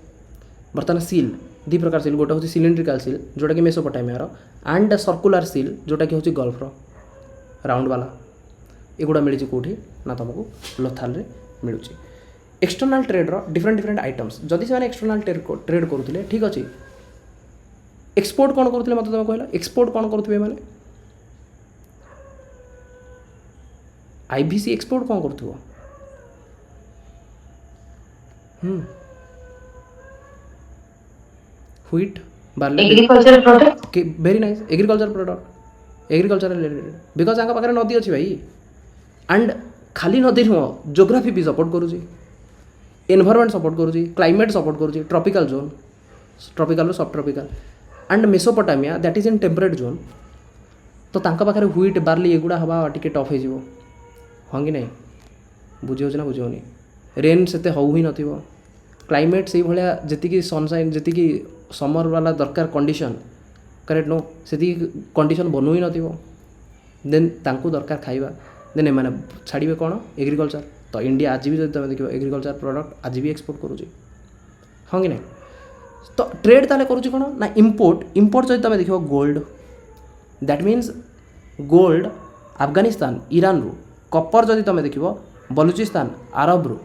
बर्तमान सील दी प्रकार सील गोटे हूँ सिलिंड्रिकल सील जोटा कि मेसोपोटामिया एंड सर्कुलर सील जोटा कि हूँ गल्फ राउंड वाला एगुड़ा मिली कौटी ना तुमको लोथाल रे मिलूँ एक्सटर्नाल ट्रेड्र डिफरेंट डिफरेंट आइटम्स जदि से एक्सटर्नाल ट्रेड करुले ठीक अच्छे एक्सपोर्ट कौन करुले मत तुम कहला एक्सपोर्ट कौन करुवे मैंने आईवीसी एक्सपोर्ट कौन करुव wheat barley agriculture product very nice agriculture product agriculture related because आंका पाखे नदी अच्छी भाई एंड खाली नदी नुह जोग्राफी भी सपोर्ट करुँच एनवायरमेंट सपोर्ट करुँच क्लाइमेट सपोर्ट करुँच tropical zone tropical subtropical and Mesopotamia that is in temperate zone तो तांका पाखे व्हीट बार्ली एगुड़ा हवा टिके टफ हो हाँ कि नहीं बुझे ना बुझे रेन से हौ ही नथिबो क्लाइमेट से भाया जी सनसाइन जी समर वाला दरकार कंडीशन करेक्ट नो से कंडीशन बनू ही नथिबो देन तांकु दरकार खाइबा देन एमाने छाड़िबे कौन एग्रीकल्चर तो इंडिया आज भी जो तुम देखो एग्रीकल्चर प्रोडक्ट आज भी एक्सपोर्ट करुँच हाँ कि नहीं तो ट्रेड ताले करुँच कौन ना इंपोर्ट जो तुम देखो gold that means gold Afghanistan Iran रु कपर जदि तुम देखो बलुचिस्तान आरब रु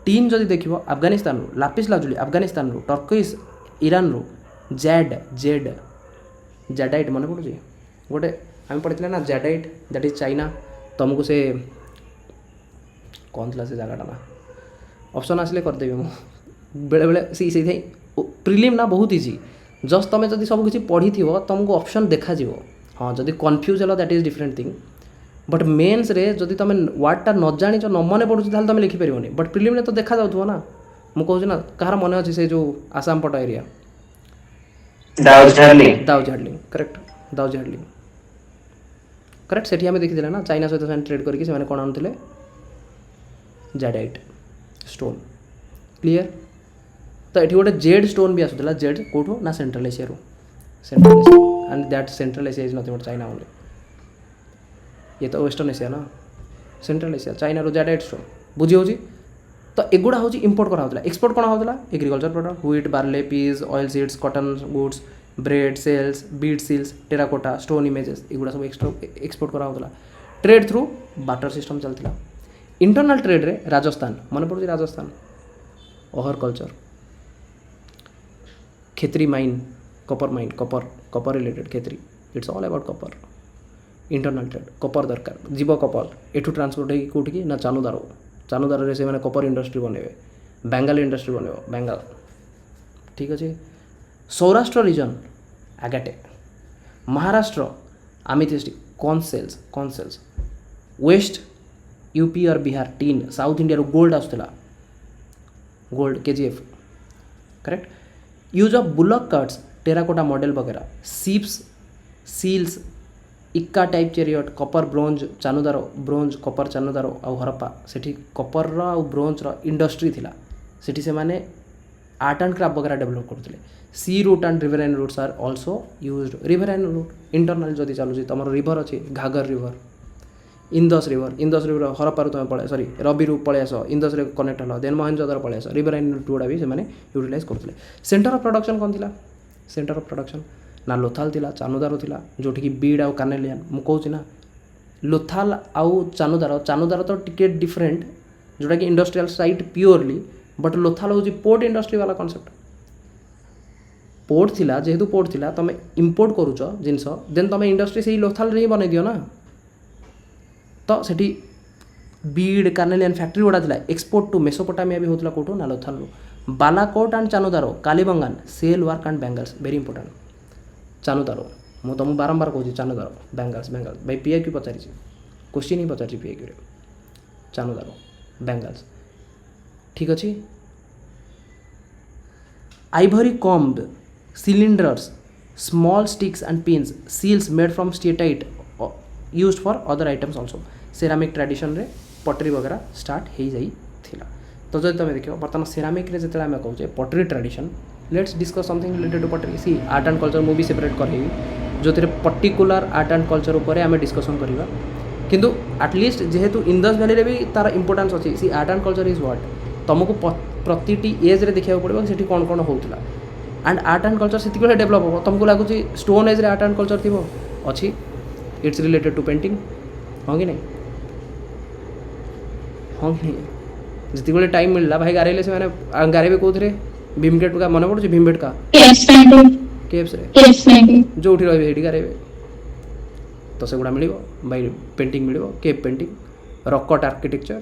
टीन जदि देखो अफगानिस्तान रु लापिस लाजुली अफगानिस्तान रु टर्किश ईरान रु जेड जैडाइट मन पड़ुଛି गोटे आम पढ़ी ना जैडाइट दैट इज चाइना तुमको से कौन था से जगह ना ऑप्शन आसले करदेवी मुझे बेले बेले से प्रिलिम ना बहुत इजी जस्ट तुम जब सब किसी पढ़ी थी तुमको ऑप्शन देखा हाँ जब कन्फ्यूज है that is different thing but मेन्स रे जदि तुम वार्डटा न जान न मन पड़ुची तुम लिखिपर बट प्रिलिम ने तो देखा जाऊ ना मुझे कहूँ ना कहार मन अच्छे से जो आसाम पट एरिया दाउज हार्डलिंग करेक्ट दाउज हार्डलिंग करेक्ट सेठी आम देखी ना चाइना सहित से ट्रेड करके से कौन आणुले जैडाइट स्टोन क्लीयर तो ये गोटे जेड स्टोन भी आसूला जेड कौटू ना central Asia central Asia and that central Asia is nothing but China only ये तो वेस्टर्न एशिया ना सेंट्रल एशिया चाइना रो जैडाइट स्टोन बुझी होची तो एगुड़ा हूँ इम्पोर्ट करा एक्सपोर्ट कौन होता agriculture product wheat barley peas oil seeds cotton goods bread shells bead seals terracotta stone images एगुड़ा सब एक्सपोर्ट करा होता ट्रेड थ्रू बाटर सिस्टम चलता इंटरनल ट्रेड रे राजस्थान मन पड़े Rajasthan Ahar culture Khetri mine copper related Khetri it's all about copper internal trade copper दरकार जीव कपर एठू ट्रांसपोर्ट होगी कौटी ना चानुदार से मैंने कपर इंडस्ट्री बनइबे बेंगल इंडस्ट्री बनइब बेंगल ठीक अच्छे Saurashtra region agate Maharashtra amethystic कॉर्न सेल्स वेस्ट यूपी और Bihar tin south India gold आसूला gold KGF correct use of bullock carts terracotta model वगैरह सीप्स सील्स इक्का type chariot copper bronze Chanhudaro bronze copper Chanhudaro आउ हरप्पा सेठी कपर आउ ब्रोंज इंडस्ट्री थिला सेठी से माने आर्ट एंड क्राफ्ट वगैरह डेवलप करते sea route and river routes are also used river and route internal जदि चलुची तुम रिवर अच्छी घाघर रिवर इंदस रिवर हरप्पारू तुम पड़े सरी रबिरू पलि आस इंदस कनेक्ट हल देन महेंद्रदार पलि आस रिवर एंड रूट गुड़ा भी से यूटिलाइज करते सेंटर ऑफ प्रोडक्शन कौन थी सेंटर ऑफ प्रोडक्शन ना लोथाल थिला चानुदार थिला जोठी की बीड आउ कानेलियान मु कहूँ ना लोथाल आउ चानुदार तो टिके डिफरेंट जोटा कि industrial site purely but Lothal हूँ पोर्ट इंडस्ट्री वाला कॉन्सेप्ट पोर्ट थिला जेहेतु पोर्ट थिला तुम इंपोर्ट करुच जिनस देन तुम इंडस्ट्री से लोथाल रे बन दियो ना तो सेठी बीड कार्नेलियन फैक्ट्री गुड़ा था एक्सपोर्ट टू मेसोपोटामिया भी होता कौटू ना Lothal Balakot and Chanhudaro Kalibangan shell work and bangles very important Chanhudaro मु तुमको बारंबार कहूँ चानुदारो बेंगल्स भाई पीए क्यू पचारि क्वेश्चन ही पचारि पीए क्यू चानुदारो बेंगल्स ठीक अच्छे ivory comb cylinders small sticks and pins seals made from steatite used for other items also ceramic tradition रे पटरी वगैरह स्टार्ट हो जाई थिला तो जब तुम देखो बर्तमान सेरामिक रे जते आमे कहूचे pottery tradition let's discuss something related to pottery सी आर्ट एंड कल्चर मु भी सेपरेट करबी जो पर्टिकुलर आर्ट एंड कल्चर उपर आमे डिस्कशन करबा किंतु एटलिस्ट जेहेतु इंदस वैली रे भी तार इंपोर्टेंस अछि see art and culture is what तुमको प्रतिटी एज रे देखिया पड़ो सेठी कोन कोन होउतला एंड आर्ट एंड कल्चर से डेवलप हो तुमको लगुच स्टोन एज रे आर्ट एंड कल्चर थी अच्छी इट्स रिलेटेड टू पेंटिंग हाँ कि नहीं हाँ कि नहीं जिते टाइम मिलला भाई गारे से मैंने गारे कौन भीमगेट का मन पड़े भीमगेट का केव्स रे जो रही गारे तो से गुड़ा मिल भाई painting mill cave painting rock cut architecture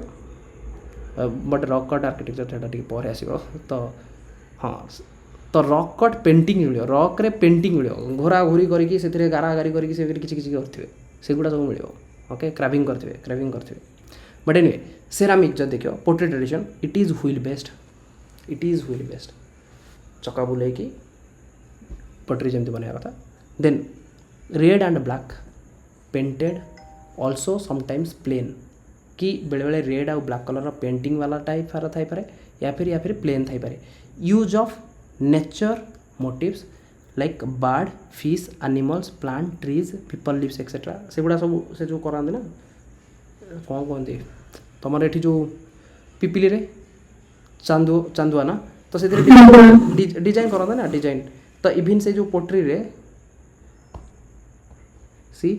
but rock cut architecture से पर आसो तो हाँ तो रॉक कट पेंटिंग मिल रॉक रे पेंटिंग मिल घोरा घोरी करके से गारागारी करके करेंगे सेगुड़ा सब मिल ओके क्राविंग करते बट एनीवे सेरामिक जब देखो pottery tradition it is wheel based चका बुले कि पटरी जमी बनवा कथा then red and black painted also sometimes plain कि बेले बेले रेड आउ ब्लैक कलर पेंटिंग वाला टाइप थाई पारे या फिर प्लेन थाई पारे use of nature motifs like bird fish animals plant trees people leaves etcetera सेगुड़ा सब से जो कराते ना कौन कहते तुम ये जो पिपिली रे चांदुआ ना तो से डिजाइन कराते ना डिजाइन तो इवन से जो पोट्री रे see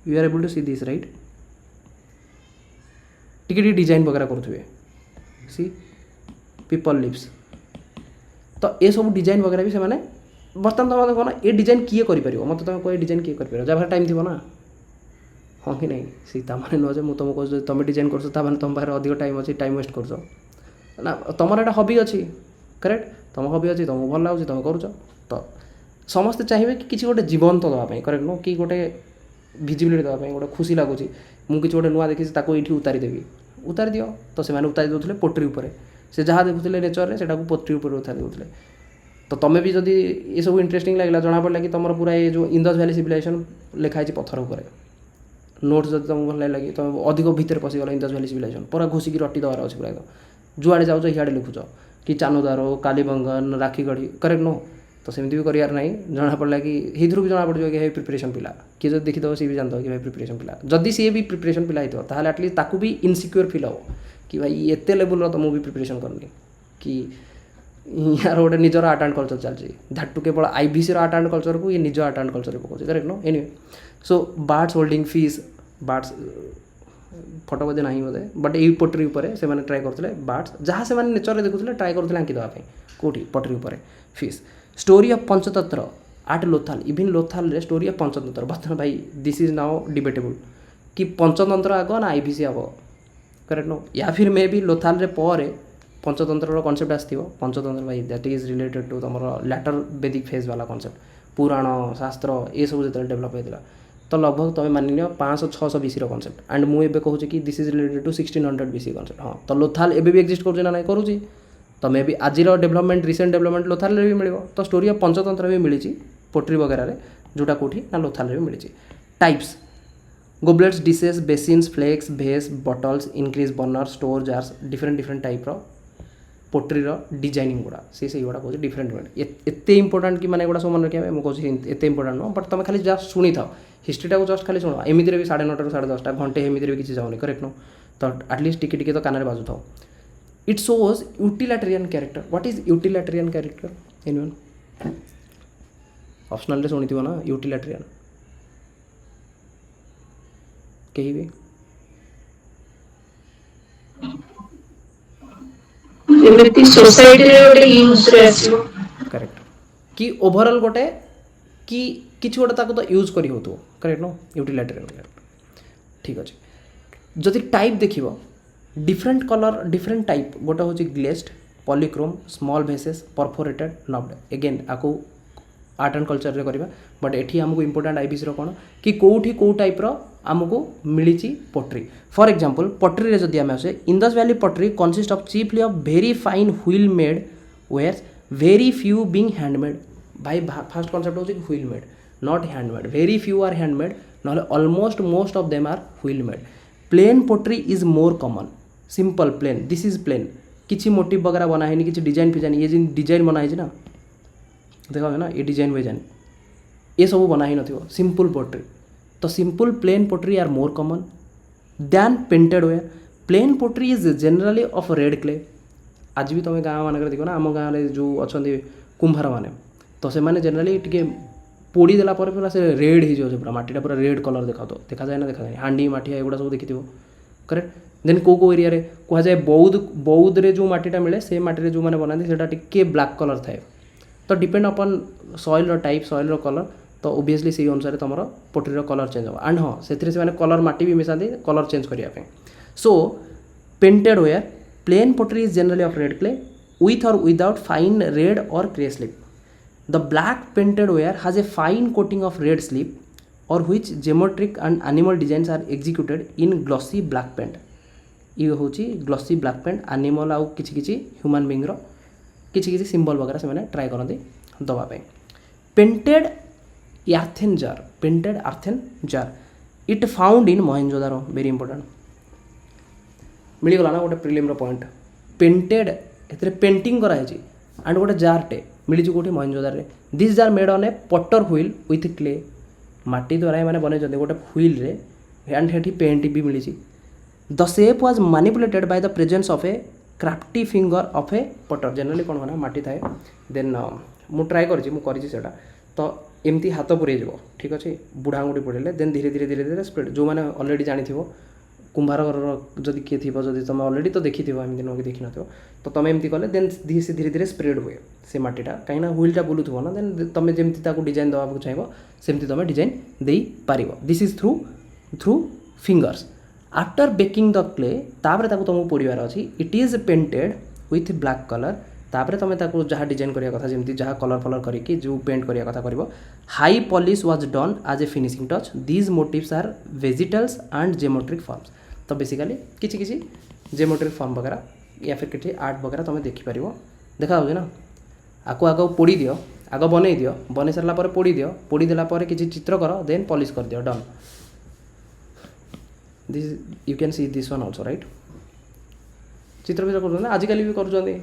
you are able to see this right टिके डिजाइन वगैरह करुवे सी पीपल लिव्स तो ये सब डिजाइन वगैरह भी से माने बर्तमान तुम कौन ये डिजाइन किए कर मत तुम कह डिजाइन किए कर जब टाइम थी ना हाँ कि नहीं सीता मैंने नुह मुझे तुमको कह तुम डिजाइन कर तुम पाखे अधिक टाइम अच्छी टाइम वेस्ट कर ना तुम एटा हबी अच्छी करेक्ट तुम हबी अच्छी तुमको भल लगे तुम कर तो समस्ते चाहिए कि किसी गोटे जीवंत देवाई करेक्ट नो कि गोटे भिजिबिलिटी देवाई गोटे खुशी लगुच मुझे किसी गोटे नुआ देखी ये उतारिदेवी उतारि दियो तो से उतारि दूसरे पोट्री उपर से जहाँ देखुले नेचर से पोट्री उपर उतारि दूसरे तो तुम्हें भी जदि ये सब इंटरेस्टिंग लगे जना पड़ा कि तुम पूरा ये जो इंदस वैली सिविलाइजेशन लिखाई पत्थर उपर नोट्स जब तुमको भल लगे तुम अधिक भितर पशिगल इंदस भैली सिविलाइजेशन पूरा घोषिकी रटी देवार अच्छे पूरा जुआड़े जाऊँ हियाड़े लिखुच कि चानुदारो कालीबंगन राखीगढ़ी करेक्ट नो तो सेमती भी करार ना जना पड़ा कि हिथरू भी जना पड़ कि भाई प्रिपरेशन पिला किए जो देखी सी भी जानता कि भाई प्रिपरेशन पिला जदि सी भी प्रिपरेशन पिला होता है एटलिस्ट ताकू भी इनसिक्योर फिल हो कि भाई एत लेवल तो मुझे भी प्रिपरेशन करनी कि यार गोटे निजर आर्ट एंड कल्चर चलती दैट केवल आईबीसी आर्ट एंड कल्चर को ये निज आर्ट एंड कल्चर पकाଉଛି correct no anyway so birds holding fish birds फटो बोधे ना बोधे बट यही पोट्री उपर से ट्राए करते बार्ड्स जहाँ से नेचर देखुले ट्राए करते आंकी देवाई कौटी पोट्री उपर fish story of Panchatantra at Lothal even Lothal रे स्टोरी ऑफ पंचतंत्र बर्तमान भाई दिस इज नाउ डिबेटेबल कि पंचतंत्र आग ना आईबीसी आग करेक्ट नो या फिर मे भी लोथाल रे पर पंचतंत्र कनसेप्ट आसो पंचतंत्र भाई दैट इज रिलेटेड टू तुम लैटर वेदिक फेज वाला कनसेप्ट पुराण शास्त्र ये सब जो डेभलप होता तो लगभग तुम मानि 500-600 बीसी कनसेप्ट एंड मुझे कहूँ कि this is related to 1600 BC concept हाँ तो लोथाल एबे भी एक्जिस्ट करुँच ना ना करुँच तो मे भी आज डेभलपमेंट रिसेंट डेभलपमेंट लोथाल भी मिल तो स्टोरी ऑफ पंचतंत्र भी मिली पोट्री वगैरह जोटा कौटी ना लोथाल भी मिली types goblets dishes basins flasks vase bottles incense burner store jars different different type pottery designing गुड़ा से गुड़ा कौन डिफरेंट एत इंपोर्टाट कि मैंने गुड़ा सब मन रखा मुझे एत इंपोर्टाट नुह बट तुम खाली जस्ट शुणी था हिस्ट्रीटा को जस्ट खाली शुण एमती भी 9:30 ରୁ 10:30 घंटे एमती भी किसी जाऊनी करेक्ट नो तो आटलिस्ट टिके तो कान बाजू था it shows utilitarian character what is utilitarian character anyone optional रे शुणी ना यूटिलिटेरियन कहीं भी एमती सोसाइटी रे गोटे यूज रे आसीबो करेक्ट कि ओवरऑल गोटे कि किसी गोटे ताको तो यूज करी हो करेक्ट नो यूटिलिटेरियन ठीक अच्छे जदि टाइप देख डिफरेंट कलर डिफरेंट टाइप गोटे हूँ glazed Polychrome small भेसेस perforated नब्ड eigen आपको आर्ट एंड कल्चर रे करवा बट एठी हमको इंपोर्टेंट आईबीसी रो कौन कि कोठी को टाइप रो आमको मिली पोट्री फॉर एग्जांपल पोट्री रे जदि आमे आसे Indus valley pottery consist of chiefly of very fine wheel made wares very few being handmade भाई फर्स्ट कॉन्सेप्ट होची wheel made not handmade very few are handmade नॉले almost most of them are wheel made plain pottery is more common simple plain this is plain किसी motif वगैरह बना है किसी design फिजाइन ये जिन design बना है ना देखा ना ये डिजाइन विजाइन ये सब बना ही न सिंपल पोट्री तो simple plain pottery are more common than painted ware plain pottery is generally of red clay आज भी तुम गाँव मानक देख ना आम गाँव में जो अच्छा कुंभार मैंने तो से जनरली टे पोड़ी देला पूरा से रेड हो जाए पूरा मटीटा पूरा रेड कलर देखा जाए ना देखा जाए हांडी माठिया एगुड़ा सब देखी करेक्ट देन को एरिया रे कह जाए बौद्ध रे जो मटीटा मिले से मटी जो मैंने बनाती से टिके ब्लैक कलर थाए तो डिपेंड अपन सॉइल टाइप सॉइल कलर तो ओबियसली से अनुसार तुम पोट्री कलर चेंज हो एंड हाँ से कलर माटी भी मिसाती कलर चेंज करने so painted ware plain pottery is generally of red clay with or without fine red or grey slip. The black painted ware has a fine coating of red slip or which geometric and animal designs are executed in glossy black paint. ये होची glossy black paint animal आउ किछि किछि human being रो किछि किछि symbol वगैरह से मैंने ट्राई करते दवा पे painted earthen jar it found in Mohenjodaro very important मिलगला ना गोटे प्रिलिम रो पॉइंट पेंटेड एथरे पेंटिंग कराई एंड गोटे जारटे मिली कौटी Mohenjodaro this jar made on a potter wheel with clay माटी द्वारा मैंने बन गोटे व्हील रे एंड हेठी पेंट भी मिली the shape was manipulated by the presence of a crafty finger of a potter generally कौन होना माटी थाए देन मु ट्राए करी तो एमती हाथ पुरे जाव ठीक अच्छे बुढ़ा आंगुठी पड़े देन धीरे धीरे धीरे धीरे स्प्रेड जो मैंने ऑलरेडी जानी कुंभार घर जदि किए थी जदि तुम ऑलरेडी तो देखी एमती नुह कि देखी न तो तुम एमती कले देन धीरे धीरे स्प्रेड हुए से माटीटा कहीं व्हीलटा बुलूथो ना देन तुम जमी डिजाइन देवाक चाहिए सेमती तुम डिजाइन दे पार this is through fingers after baking the clay तापर तुमको पोड़ार अच्छी it is painted with black colour तापर तुम जहाँ डिजाइन करिया कथा जमी जहाँ कलर फलर करके जो पेंट करिया कथा कर high polish was done as a finishing touch these motifs are vegetals and geometric forms तो बेसिकली किसी किसी जेमोट्रिक फॉर्म वगैरह या फिर किसी आर्ट वगैरह तुम देखिपर देखा ना आको आग पोड़ी दियो आग बन दियो बन सारा पोड़ी दियो पोड़ी देला किसी चित्र कर देन पॉलिश कर दियो done this you can see this one also right चित्र भी कर आजिकल भी कर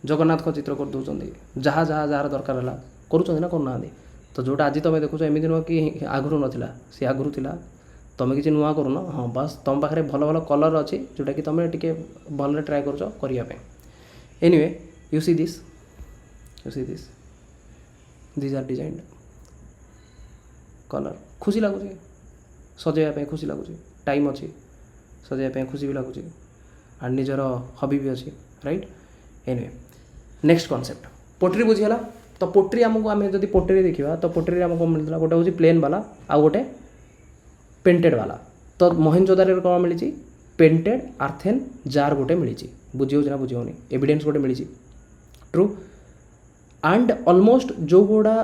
जगन्नाथ चित्र कर दौरान जहाँ जहाँ जार दरकार है करूँ ना करना तो जोटा आज तुम देखुच एमती नुह कि आगुरी नाला सी आगुरी थी तुम किसी नुआ करूँ हाँ बस तुम पाखे भल भल कलर अच्छी जोटा कि तुम टे भल ट्राए कर anyway you see this these are designed colour खुशी लगुच सजाइवाई खुशी लगुच टाइम अच्छी सजाइवाई खुशी भी लगुच एंड निजर हबी भी अच्छी right anyway next concept pottery बुझीगला तो पोट्री आमको आम जब पोट्री देखा तो पोट्री आमको मिलता गोटे हूँ प्लेन वाला आउ गोटे पेंटेड वाला तो मोहनजोदारो कौन मिली पेंटेड आर्थेन जार गोटे मिली बुझी ना बुझी होनी एविडेंस गोटे मिली ट्रू एंड ऑलमोस्ट जो गुड़ा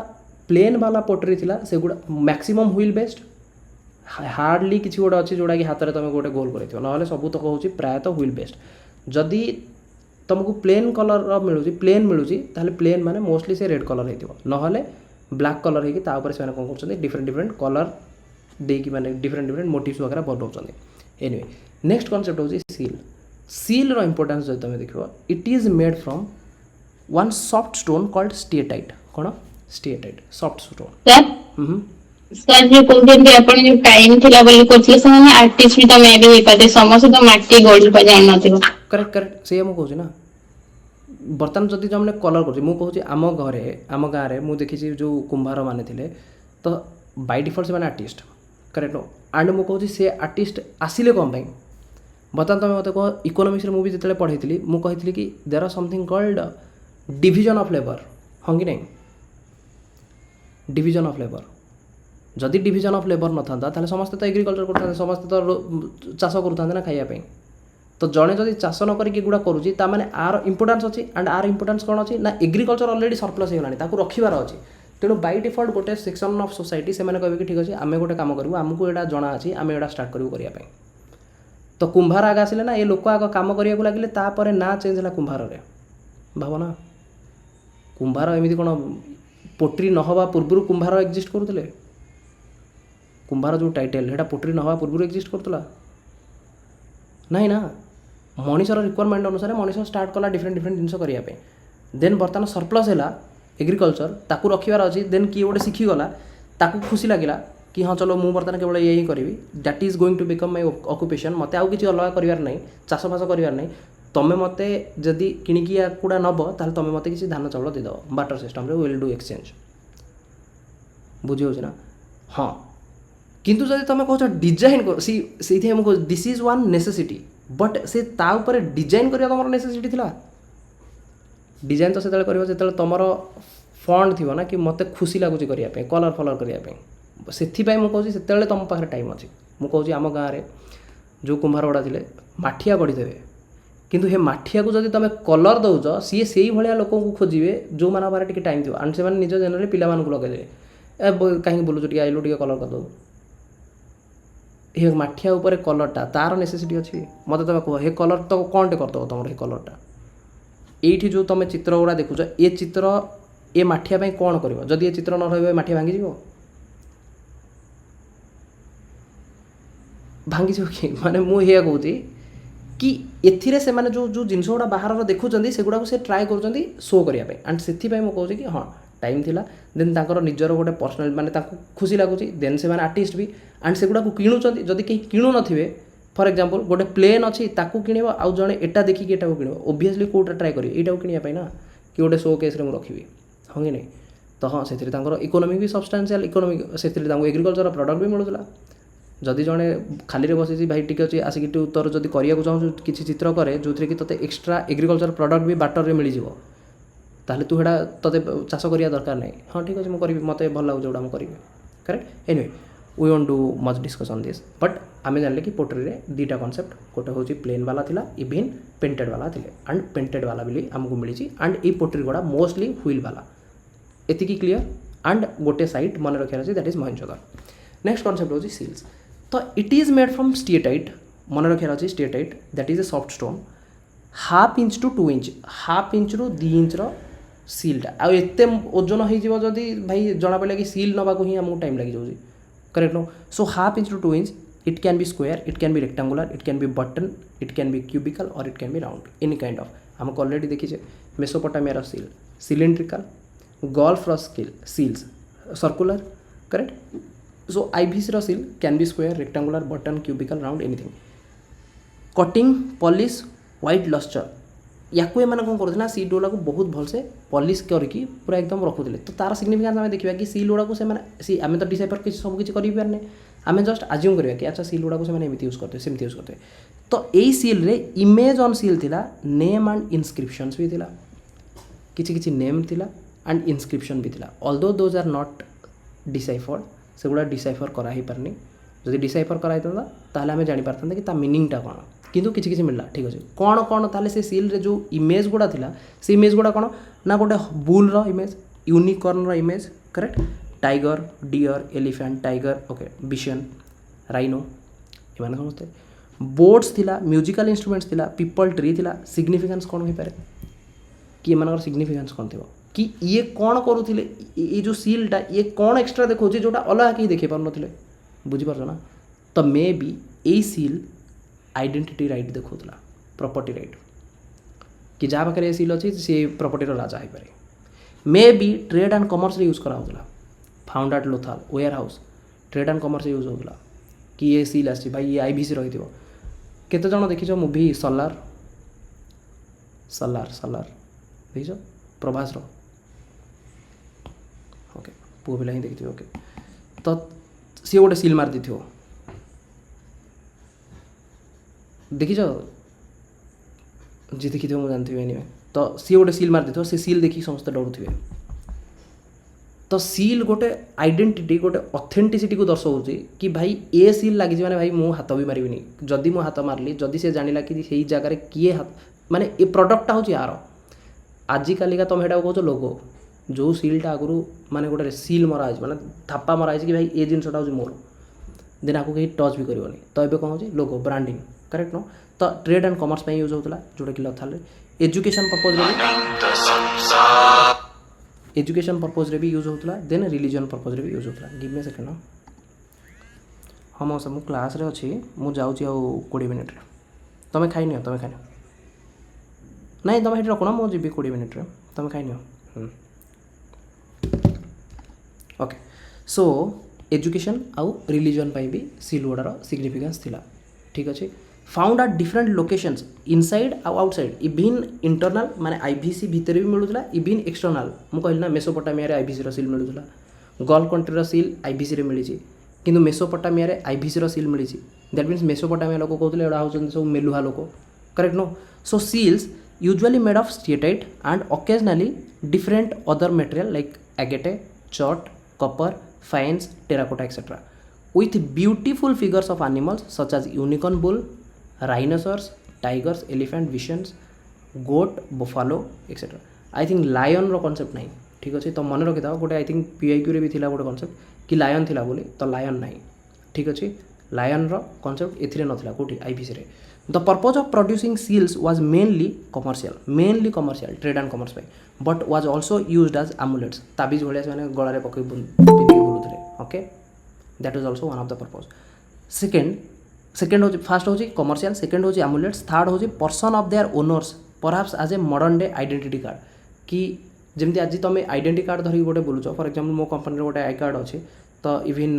प्लेन वाला पोट्री थिला से गुड़ा मैक्सिमम व्हील बेस्ड हार्डली किसी गोटे अच्छी जोड़ा कि हाथ में तुम गोटे गोल कर ना सब तक हूँ प्रायतः व्हील बेस्ड जदि तुमको प्लेन कलर मिलूँ प्लेन मिलूँ ताहले प्लेन माने मोस्टली से रेड कलर हो ना ब्लैक कलर होगी से कौन कर डिफरेंट डिफरेंट कलर देकी माने डिफरेंट डिफरेंट मोटिव्स वगैरह बनाऊँ एनीवे नेक्स्ट कॉन्सेप्ट हूँ सील सील रो इंपोर्टेंस जो तुम देख it is made from one soft stone called steatite कौन स्टिएटाइट सॉफ्ट स्टोन सर जो कहते अपन जो टाइम थिला बोली कोचले समय आर्टिस्ट भी तो मैं भी हे पाते समस्त तो माटी गोल्ड पर जान नथिबो करेक्ट करेक्ट से हम कहूँ ना बर्तमान जदि जो हमने कलर कर आम घरे आम गाँव में मुझे देखी जो कुंभार मैंने थे तो बाय डिफॉल्ट से आर्टिस्ट करेक्ट एंड मुझे कहूँ से आर्टिस्ट आसिले कौन पाई बर्तमान तुम मत कह इकोनॉमिक्स रे मुझे जिते पढ़ी थी मुझे कि there are something called division of labour हाँ कि नहीं डिविजन ऑफ लेबर जदि डिविजन ऑफ लेबर न था ताले समस्ते तो एग्रीकल्चर करते समस्ते तो चाष करूँ ना खायापी तो जड़े जदि चाष न करके गुड़ा करुँची ताने आर इंपोर्टेंस अच्छी एंड आर इंपोर्टेंस कौन अच्छी ना एग्रीकल्चर ऑलरेडी सरप्लस होगा रखिबार अच्छी तेणु बाय डिफॉल्ट गोटे सेक्शन ऑफ सोसाइटी से कहे कि ठीक अच्छे आम गोटे कम करूँ आमको यहाँ जना अच्छी आम यहाँ स्टार्ट करूँ करने तो कुंभार आगे आसिले ना ये लोक आग कम करने लगे तापर ना चेंज है कुंभार भावना कुंभार एमती कौन पोट्री नहवा पूर्व कुंभार एक्जिस्ट करुले कुंभार जो टाइटल है पोट्री नहवा पूर्व एक्जिस्ट करूला ना मनीषर रिक्वायरमेंट अनुसार मनीष स्टार्ट कला डिफरेंट डिफरेंट जिन करने देन बर्तमान सरप्लस है एग्रीकल्चर ताकू रखिबार अच्छी देन किए गोटे शिखीगला ताकू खुशी लगिला कि हाँ चलो मुझे बर्तमान केवल ये करी that is going to become my occupation मत आउ किसी अलग करार ना चाषबास करार ना तुम्हें मत जदि किणिकी याकूड़ा नब ताल तुम्हें मत किसी धान चाउल देदेव बाटर सिस्टम रे विल डू एक्सचेंज बुझी हो ना हाँ किंतु जदि तुम कह डिजाइन कर see this is one necessity but से ताऊपर डिजाइन करवा तुम नेसेसिटी थिला डिजाइन तो से तुम फंड थी ना कि मत खुशी लगुच करने कलर फलर करने से मुझे से तुम पाखे टाइम अच्छी मुझे आम गाँव में जो कुंभार गुड़ा थे माठिया गढ़ीदेवे किंतु हे माठिया को जब तुम कलर दौच सी से भाया लोक खोजे जो मान पारे टी टाइम थी एंड से निज जनरली पिला लगे कहीं बोलुच टे आइलु टे कलर करदे ये माठिया उपर कलरटा तार नेसेसिटी अच्छी मत तुम कह हे कलर तो कौन टे करदेव तुम ये कलरटा ये जो तुम चित्र गुड़ा देखुच ये चित्र ये माठिया कौन कर जदि ये चित्र न रही माठिया भांगी भांगी कि माने मुझे कहूँ कि एथिरे से माने जो जो जिनस गुड़ा बाहर देखुं से गुड़ा से ट्राए कर शो करने एंड से कहूँ कि हाँ टाइम थिला देन तांकर निजर गोटे पर्सनाल माने खुशी लगुच देन से माने आर्टिस्ट भी एंड से गुड़ा किणुचंत जदि कहीं किणु नथिबे फॉर एग्जांपल गोटे प्लेन अच्छी ताकू किणव आउ जड़े एटा देखिए एटा किणव ओबियसली कौटा ट्राए करेंगे यहाँ किणा ना कि गोटे शो केस मुझे रखी हाँ कि नहीं तो हाँ से इकोनॉमी भी सब्सटेंशियल इकोनॉमी से एग्रीकल्चर प्रोडक्ट भी मिलूला जदि जड़े खाली बसी भाई टी अच्छे आसिक तोर जब करने चाहूँ किसी चित्र करे जो थी कि तोते एक्सट्रा एग्रीकल्चर प्रोडक्ट भी बाटर में मिल जाव ताहले तू हेड़ा तोते चाष करिया दरकार नहीं हाँ ठीक अच्छे मुझे मत भल लगुच जोड़ा मुझे करी correct anyway we want to much discuss on this but आम जानले कि पोट्री रे दीटा कॉन्सेप्ट गोटे हूँ प्लेन वाला थिला इवन पेंटेड वाला थिले एंड पेंटेड वाला भी आमको मिली एंड ये पोट्री गुड़ा मोस्टली व्हील वाला एतिकी क्लीयर एंड गोटे साइड मन रखियार अच्छे that is Mohenjodaro next concept हूँ सील्स तो it is made from steatite मन रखियार अच्छे steatite that is a soft stone 1/2 inch to 2 inch 1/2 inch रु 2 इंच सीलटा आउ एते ओजन हो जदि भाई जना पड़ा कि सील नवा को ही आमको टाइम लगी जाऊँगी correct no so 1/2 inch to 2 inch It can be square, it can be rectangular, it can be button, it can be cubical or it can be round, any kind of. हमको already देखिए Mesopotamia seal cylindrical, Gulf seals circular, correct. So IVC seal can be square, rectangular, button, cubical, round, anything. Cutting, polish, white lustre, या एमाने कौन करते seal गुड़ा को बहुत भलसे polish करके पूरा एकदम रखुले. तो तार सिग्निफिकेंस आम देखा कि सील गुड़ा को आम तो डिसाइफर किसी सब किसी करें, आम जस्ट आज्यूम करवा कि अच्छा सील गुड़ा को एमती यूज करते सेमती यूज करते. तो यही सील रे इमेज ऑन सील थिला, नेम एंड इनस्क्रिप्शंस भी थिला, किछि नेम थिला एंड इनस्क्रिप्शन भी थिला. Although those are not deciphered, से गुड़ा डिसाइफर करा ही पारनी. जदि डिसाइफर कराई ताहले आम जानी पारथांते कि ता मीनिंगटा कौन, किंतु किछि किछि मिलला. ठीक अच्छे कौन कौन ताहले से सील रे जो इमेज गुड़ा थिला से इमेज गुड़ा कौन ना गोटे बुल रो इमेज, यूनिकॉर्न रो image, correct, tiger, deer, elephant, tiger, okay, bison, rhino, एमाने समझते. बोर्ड्स थिला, म्यूजिकल इंस्ट्रूमेंट्स थिला, पीपल ट्री थिला. सिग्निफिकेंस कौन हो पारे कि एमानकर सिग्निफिकेंस कौन थिबो कि ये कौन करूथिले, ये जो सीलटा ये कौन एक्स्ट्रा देखौछि जोटा अलग केही देखै पार नथिले, बुझि पारछ ना. तो may be a seal identity right देखौतला, प्रॉपर्टी राइट, कि जहाँ पाखे सील अच्छी सी प्रॉपर्टी राजा हो पारे. May be trade and commerce use करा होता, found at Lothal warehouse, trade and commerce use होता कि ये सील आसी भाई ये आईवीसी रही थो. केते जण देखिछ मूवी सलार, सलार सलार देखिछ प्रभास रो, ओके पुओ पिला ही देखिथिबे. ओके तो सी गोटे सील मार देथिबो, देखिछ जी देखी मुझे जानते एनिवे. तो सी गोटे सील मार देथिबो, से सील देखी समस्त डरुथिबे. तो सील गोटे आइडेंटिटी गोटे ऑथेंटिसिटी को दर्शाऊँ कि भाई ए सील लगी माने भाई मु हाथ भी मारिनी, जदि मु हाथ मारली जदि से जानिला कि सही जगार किए हाथ माने ये प्रोडक्टटा हूँ यार. आजिकालिका तुम हेटा कहो लोगो, जो सीलटा आगु माने गोटे सील मरा माने थापा मरा कि भाई ये जिनटा हूँ मोर, देन आपको कहीं टच भी करनी. तो ये कौन हो लोगो ब्रांडिंग, करेक्ट नो. तो ट्रेड एंड कॉमर्स में यूज होता जोटा कि लथाल, एजुकेशन पर्पज भी यूज होता, देन रिलीजन पर्पज भी यूज होता. Give me second. हाँ मौसा मु क्लास रे अच्छी मु जाऊँ 20 मिनिट. तुम खाई नियो, तुम खाई नहीं तुम ये रखुना मुझे 20 मिनिट तुम खाई नियो. ओके सो एजुकेशन आउ रिलीजन भी सील गुड़ार सिग्निफिकेंस थिला. ठीक अच्छे. Found at different locations inside आउ आउटसाइड, इवन इंटरनल माने आईवीसी भितर भी मिलूला, इवन एक्सटर्नाल मु कहली ना मेसोपोटामिया आईवीसी सील मिलूला, गल्फ कंट्री सील आईवीसी रे मिली, किंतु मेसोपोटामिया आईवीसी सील मिली. दैट मीन्स मेसोपोटामिया लोक कहते एड़ा होचंदी सब मेलुहा लोक, correct no. So seals usually made of steatite and occasionally different other material like agate, chert, copper, faience, terracotta etcetera with beautiful figures of animals such as unicorn bull, rhinoceros, tigers, elephant, visions, goat, buffalo etc. I think lion रो concept नहीं. ठीक अच्छे तो मन रखी था गोटे I think PIQ रे भी थिला गोटे कॉन्सेप्ट कि लायन थिला बोली, तो लायन नहीं. ठीक अच्छे लायन रो कॉन्सेप्ट एथिरे नथिला कोठी आईवीसी रे. The purpose of producing seals was mainly commercial trade and commerce पे, but was also used as amulets, ताबीज भलिया से गला रे पकई पिंधि बुलुथले. Okay that is also one of the purpose. Second हो फास्ट हो कमर्शियल, सेकेंड हो एमुलेट्स, थर्ड हो person of their owners perhaps as a modern day identity card. कि जमी आज तुम आइडेंटिटी कार्ड धरिक गोटे बुलुच, फॉर एग्जांपल मो कंपनी गोटे आई कार्ड अच्छे, तो इवन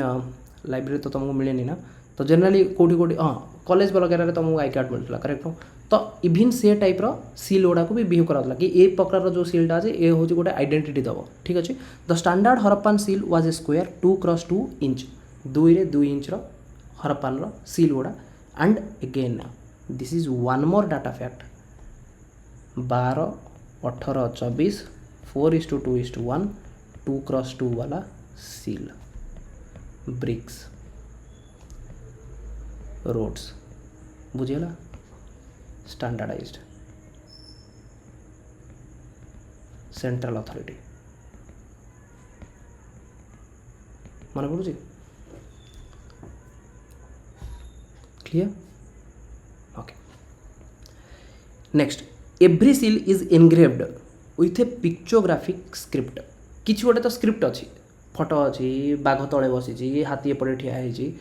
लाइब्रेरी तो तुमको मिलेनी ना, तो जनरली कौटी कौटी हाँ कॉलेज वगैरह तुमको आई कार्ड मिलता, करेक्ट हो. तो इवन से टाइप सील गुड़ा को भी बिहेव कराला कि ए प्रकार जो सीलटा अच्छे ये हूँ गोटे आइडेंटिटी दब. ठीक अच्छे. The standard Harappan seal was a square 2x2 inch, 2 inch Harappan seal गुड़ा. And again this is one more data fact, 12, 18, 24, 4:2:1, 2x2 वाला सील. ब्रिक्स, रोड्स, बुझेगा, स्टैंडर्डाइज्ड, सेंट्रल अथॉरिटी. मन पड़ुची clear. Okay next, every seal is engraved with a pictographic script. किसी गोटे तो script अच्छी, photo अच्छी, बाघ तले बसी, हाथी एपटे ठिया होती,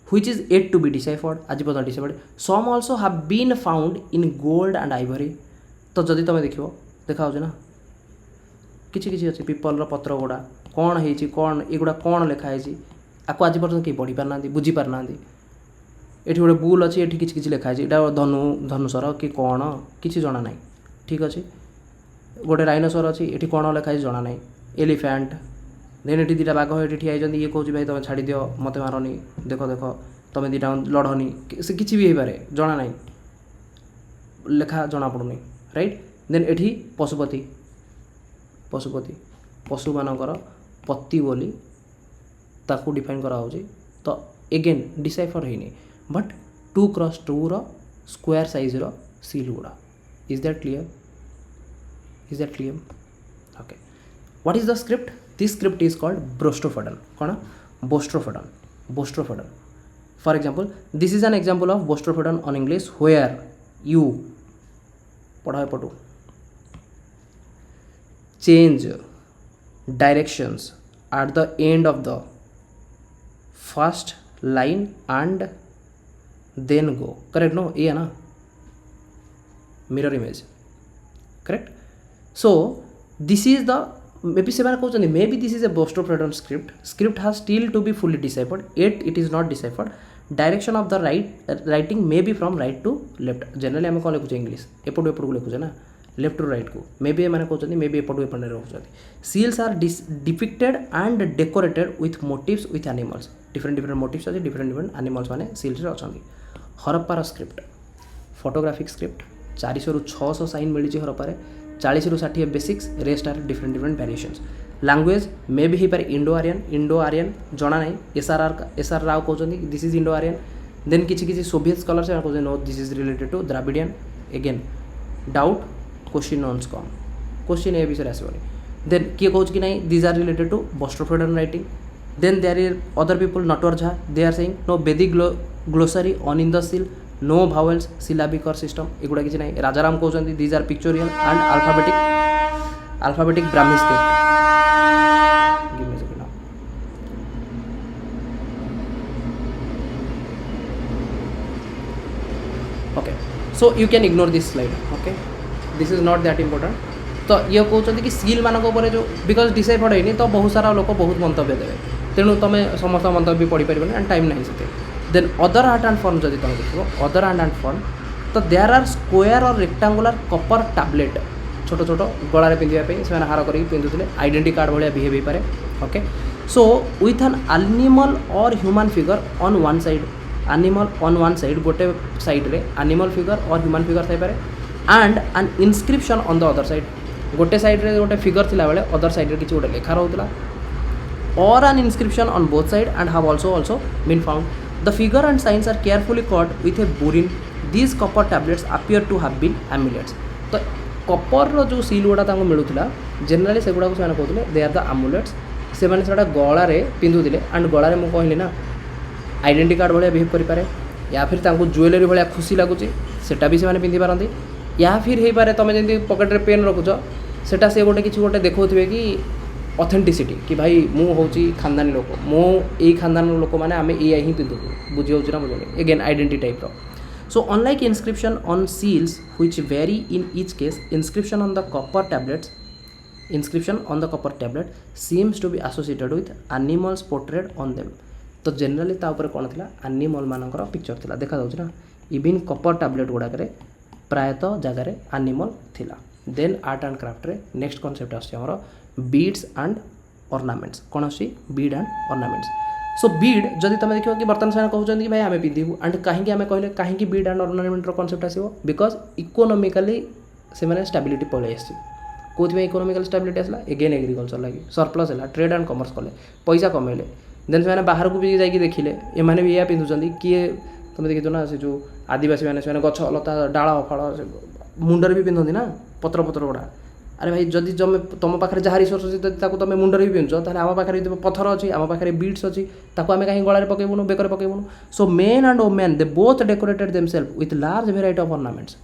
which is yet to be deciphered आज पर्यटन deciphered. Some also have been found in gold and ivory. तो जदि तुम देखो देखा ना किसी किसी अच्छे पिपल पत्र गुड़ा कौन है कौन एगुड़ा कौन लिखाई आपको आज पर्यटन किए पढ़ी पारना बुझी पारना ये गोटे बुल अच्छी ये किसी किसी लिखाई यहाँ धनुषर कि कौन किसी जना ना ठीक अच्छे गोटे राइनोसर अच्छी ये कौन लिखाई जना ना एलिफेंट देन ये दुटा बाघ ये ठिया ये कौन भाई तुम छाड़ी दियो मत मारनी देख देख तुम दुटा लड़नी से किसी भी हो पारे जना ना लेखा जना पड़ूनी राइट देन एठी पशुपति पशुपति पशु मानकर पति बोली ताकू डिफाइन करा होची तो एगेन डिसाइफर होनी बट 2x2 रो स्क्वायर साइज रो सील गुड़ा is that clear okay what is the script this script is called boustrophedon कौन boustrophedon for example this is an example of boustrophedon on English where you पढ़ा पटू change directions at the end of the first line and then go correct no ये है ना mirror image correct so this is the maybe se mane कहउछन maybe this is a bostrofredon script has still to be fully deciphered yet it is not deciphered direction of the writing may be from right to left generally हम कौन लिखुचे English एपटू एपटू लिखुचे ना left to right को may be मैंने कहते may be एपटू एपटे रोचे seals are depicted and decorated with motives with animals different different motives अच्छे डिफरेंट डिफरेंट एनिमल्स मैंने सील्स अच्छा हरप्पार स्क्रिप्ट फोटोग्राफिक स्क्रिप्ट 400 ରୁ 600 साइन मिली हरप्पार 40 ରୁ 60 basics rest are different different variations language may be हो इंडो आर्यन जना ना S R Rao कहते this is Indo Aryan then किसी सोवियत स्कॉलर्स कहते no this is related to Dravidian again doubt question once come question ए विषय आसबनी then किए कौच कि नहीं these are related to boustrophedon writing then there is other people Natwar Jha they are saying no Vedic glossary on in the seal no vowels syllabic system एगुड़ा किसी नहीं राजाराम कहते these are pictorial and alphabetic Brahmi script okay so you can ignore this slide okay this is not that important तो ये कहते कि seal मान जो बिकज डिसाइफर्ड होनी तो बहुत सारा लोक बहुत मंतव्य देवे तेणु तुम समस्त मंतव्य पढ़ी पार एंड टाइम नहीं से then other art and form जब तुम देख अदर आर्ट एंड फॉर्म तो देयर आर स्क्वायर और रेक्टांगुलर कपर टैबलेट छोट छोट गलार पिंधापी से हार कर पिंधुले आइडेंटिटी कार्ड भाया बिहेव हो पाए okay so with an animal और human figure on one side animal on one side गोटे साइड रे एनिमल फिगर और ह्यूमन फिगर थी पारे and an inscription on the other side गोटे साइड रे गोटे फिगर थिला बेले अदर साइड रे किछि गोटे लेखा रहउतला और an inscription on both side and have also been found the figure and signs are carefully cut with a burin these copper tablets appear to have been amulets तो copper रो जो seal गुड़ा तांको मिलुतला जनरली से गुड़ा को से कहउतले they are the amulets से माने सेटा गळा रे पिंधुतिले एंड गळा रे मु कहली ना आइडेंटिटी कार्ड भाया बिहेव करि पारे या फिर तांको ज्वेलरी भाया खुशी लागुची सेटा भी से माने पिंधि पारंती या फिर हो पारे तुम जमी पकेट रे पेन रखुच सेटा से गोटे किसी गोटे देखा कि ऑथेंटिसिटी कि भाई मु हूँ खानदानी लोक मो यही खानदान लोक मैंने आम या ही पिंधु बुझी हो ना बुझे again identity type so unlike inscription on seals which very in each case inscription on the copper tablet seems to be associated with animals portrait on them तो जनरली तापर कौन थी एनिमल मानकर पिक्चर थी देखा ना इवन कपर टैबलेट गुड़ाक प्रायतः जगार animal थिला देन आर्ट एंड क्राफ्ट रे नेक्स्ट कॉन्सेप्ट आमर बीड्स एंड ऑर्नामेंट्स कौन आसी बीड एंड ऑर्नामेंट्स सो बीड जदि तुम देखो कि बर्तमान से कहते कि भाई आम पिंधु एंड कहीं आम कहले कहीं बीड एंड ऑर्नामेंट कॉन्सेप्ट आसो बिकज इकोनोमिकली से स्टेबिलिटी पलि आसी कौन इकोनोमिकल स्टेबिलिटी आसला एगेन एग्रीकल्चर लगी सरप्लस है ट्रेड एंड कमर्स कले पैसा कमेले देन से बाहर को भी जाकि देखिले एमाने भी या पिंधुचंदी किए तुम देखी ना से जो आदिवासी मैंने गछ लता डाल फल मुंडर भी पिंधती ना पत्र गुड़ा अरे भाई जदि तुम पाखे जहाँ रिसोर्स अच्छी तुम मुंडर भी पिंधुच ताले आम पाखे पत्थर अच्छी आम पाखे बीड्स अच्छी आम कहीं गलार पकेबुनु बेकर पकेबुनु so men and women they both decorated themselves with large variety of ornaments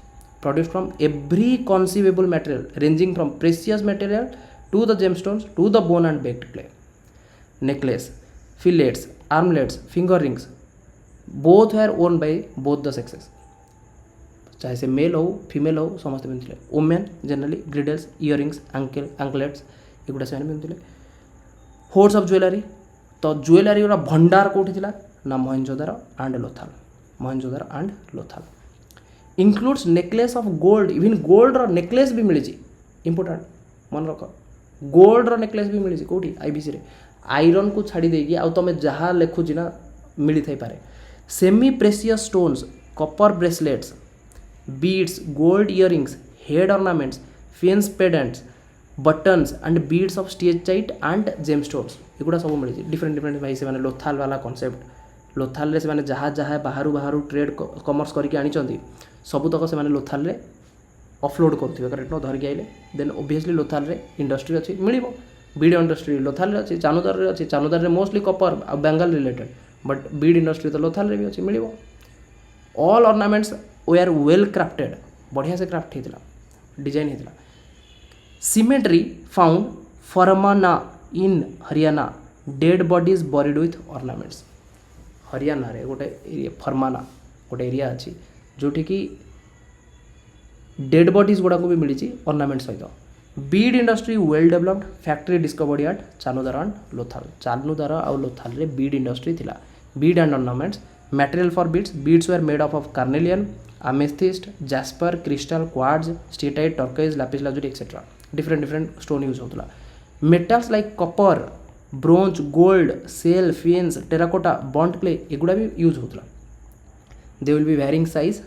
produced from every conceivable material ranging from precious material to the gemstones to the bone and baked clay. Necklace, fillets, armlets, finger rings, both were worn by both the sexes, चाहे से male हो female हो समस्त पिंधुले। Women generally girdles earrings anklets एगुड़ा से पिंधुले। Hoards of jewellery, तो ज्वेलरी भंडार कौटी थिला ना Mohenjodaro and Lothal, Mohenjodaro and Lothal. Includes necklace of gold, even gold रो नेकलेस भी मिली, इंपोर्टेंट मन रख, गोल्ड रो नेकलेस भी मिली कौटी आईबीसी रे। आयरन को छाड़ी देगी आउ तुम जहाँ लिखुची ना मिली थाई पारे। Semi precious stones, copper bracelets, beads, gold earrings, head ornaments, faience pendants, buttons and beads of steatite and gem stones एगुड़ा सब मिली। डिफरेंट डिफरेंट भाई से लोथाल वाला कॉन्सेप्ट, लोथाल से जहाँ जहाँ बाहर ट्रेड कमर्स करके आनी सबूतक से लोथाल रे अपलोड करुवे करेक्ट धरिकी आइले। देन ओबियसली लोथाल रे इंडस्ट्री अच्छी मिल, बीड इंडस्ट्री लोथाल अच्छी, चानुदार रे अच्छी, चानुदार रे मोस्टली कपर आ bangle related, but bead industry तो लोथाल रे भी अच्छी मिल। All ornaments were well crafted, बढ़िया से क्राफ्ट होता डिजाइन होता। Cemetery found Farmana in Haryana, dead bodies buried with ornaments. Haryana रे गोटे एरिया फरमाना गोटे एरिया अच्छी जोठी कि डेड बॉडीज गुड़ा को भी मिली ऑर्नामेंट सहित। Bead industry well developed, factory discovered at Chanhudaro and Lothal, Chanhudaro आउ लोथाल रे बीड इंडस्ट्री थिला। Bead and ornaments, material for beads, beads were made of carnelian, amethyst, jasper, crystal, quartz, steatite, turquoise, lapis lazuli etc. different stone use होता। metals like copper, bronze, gold, shell, fines, terracotta, burnt clay एगुड़ा भी use होता। they will be varying size,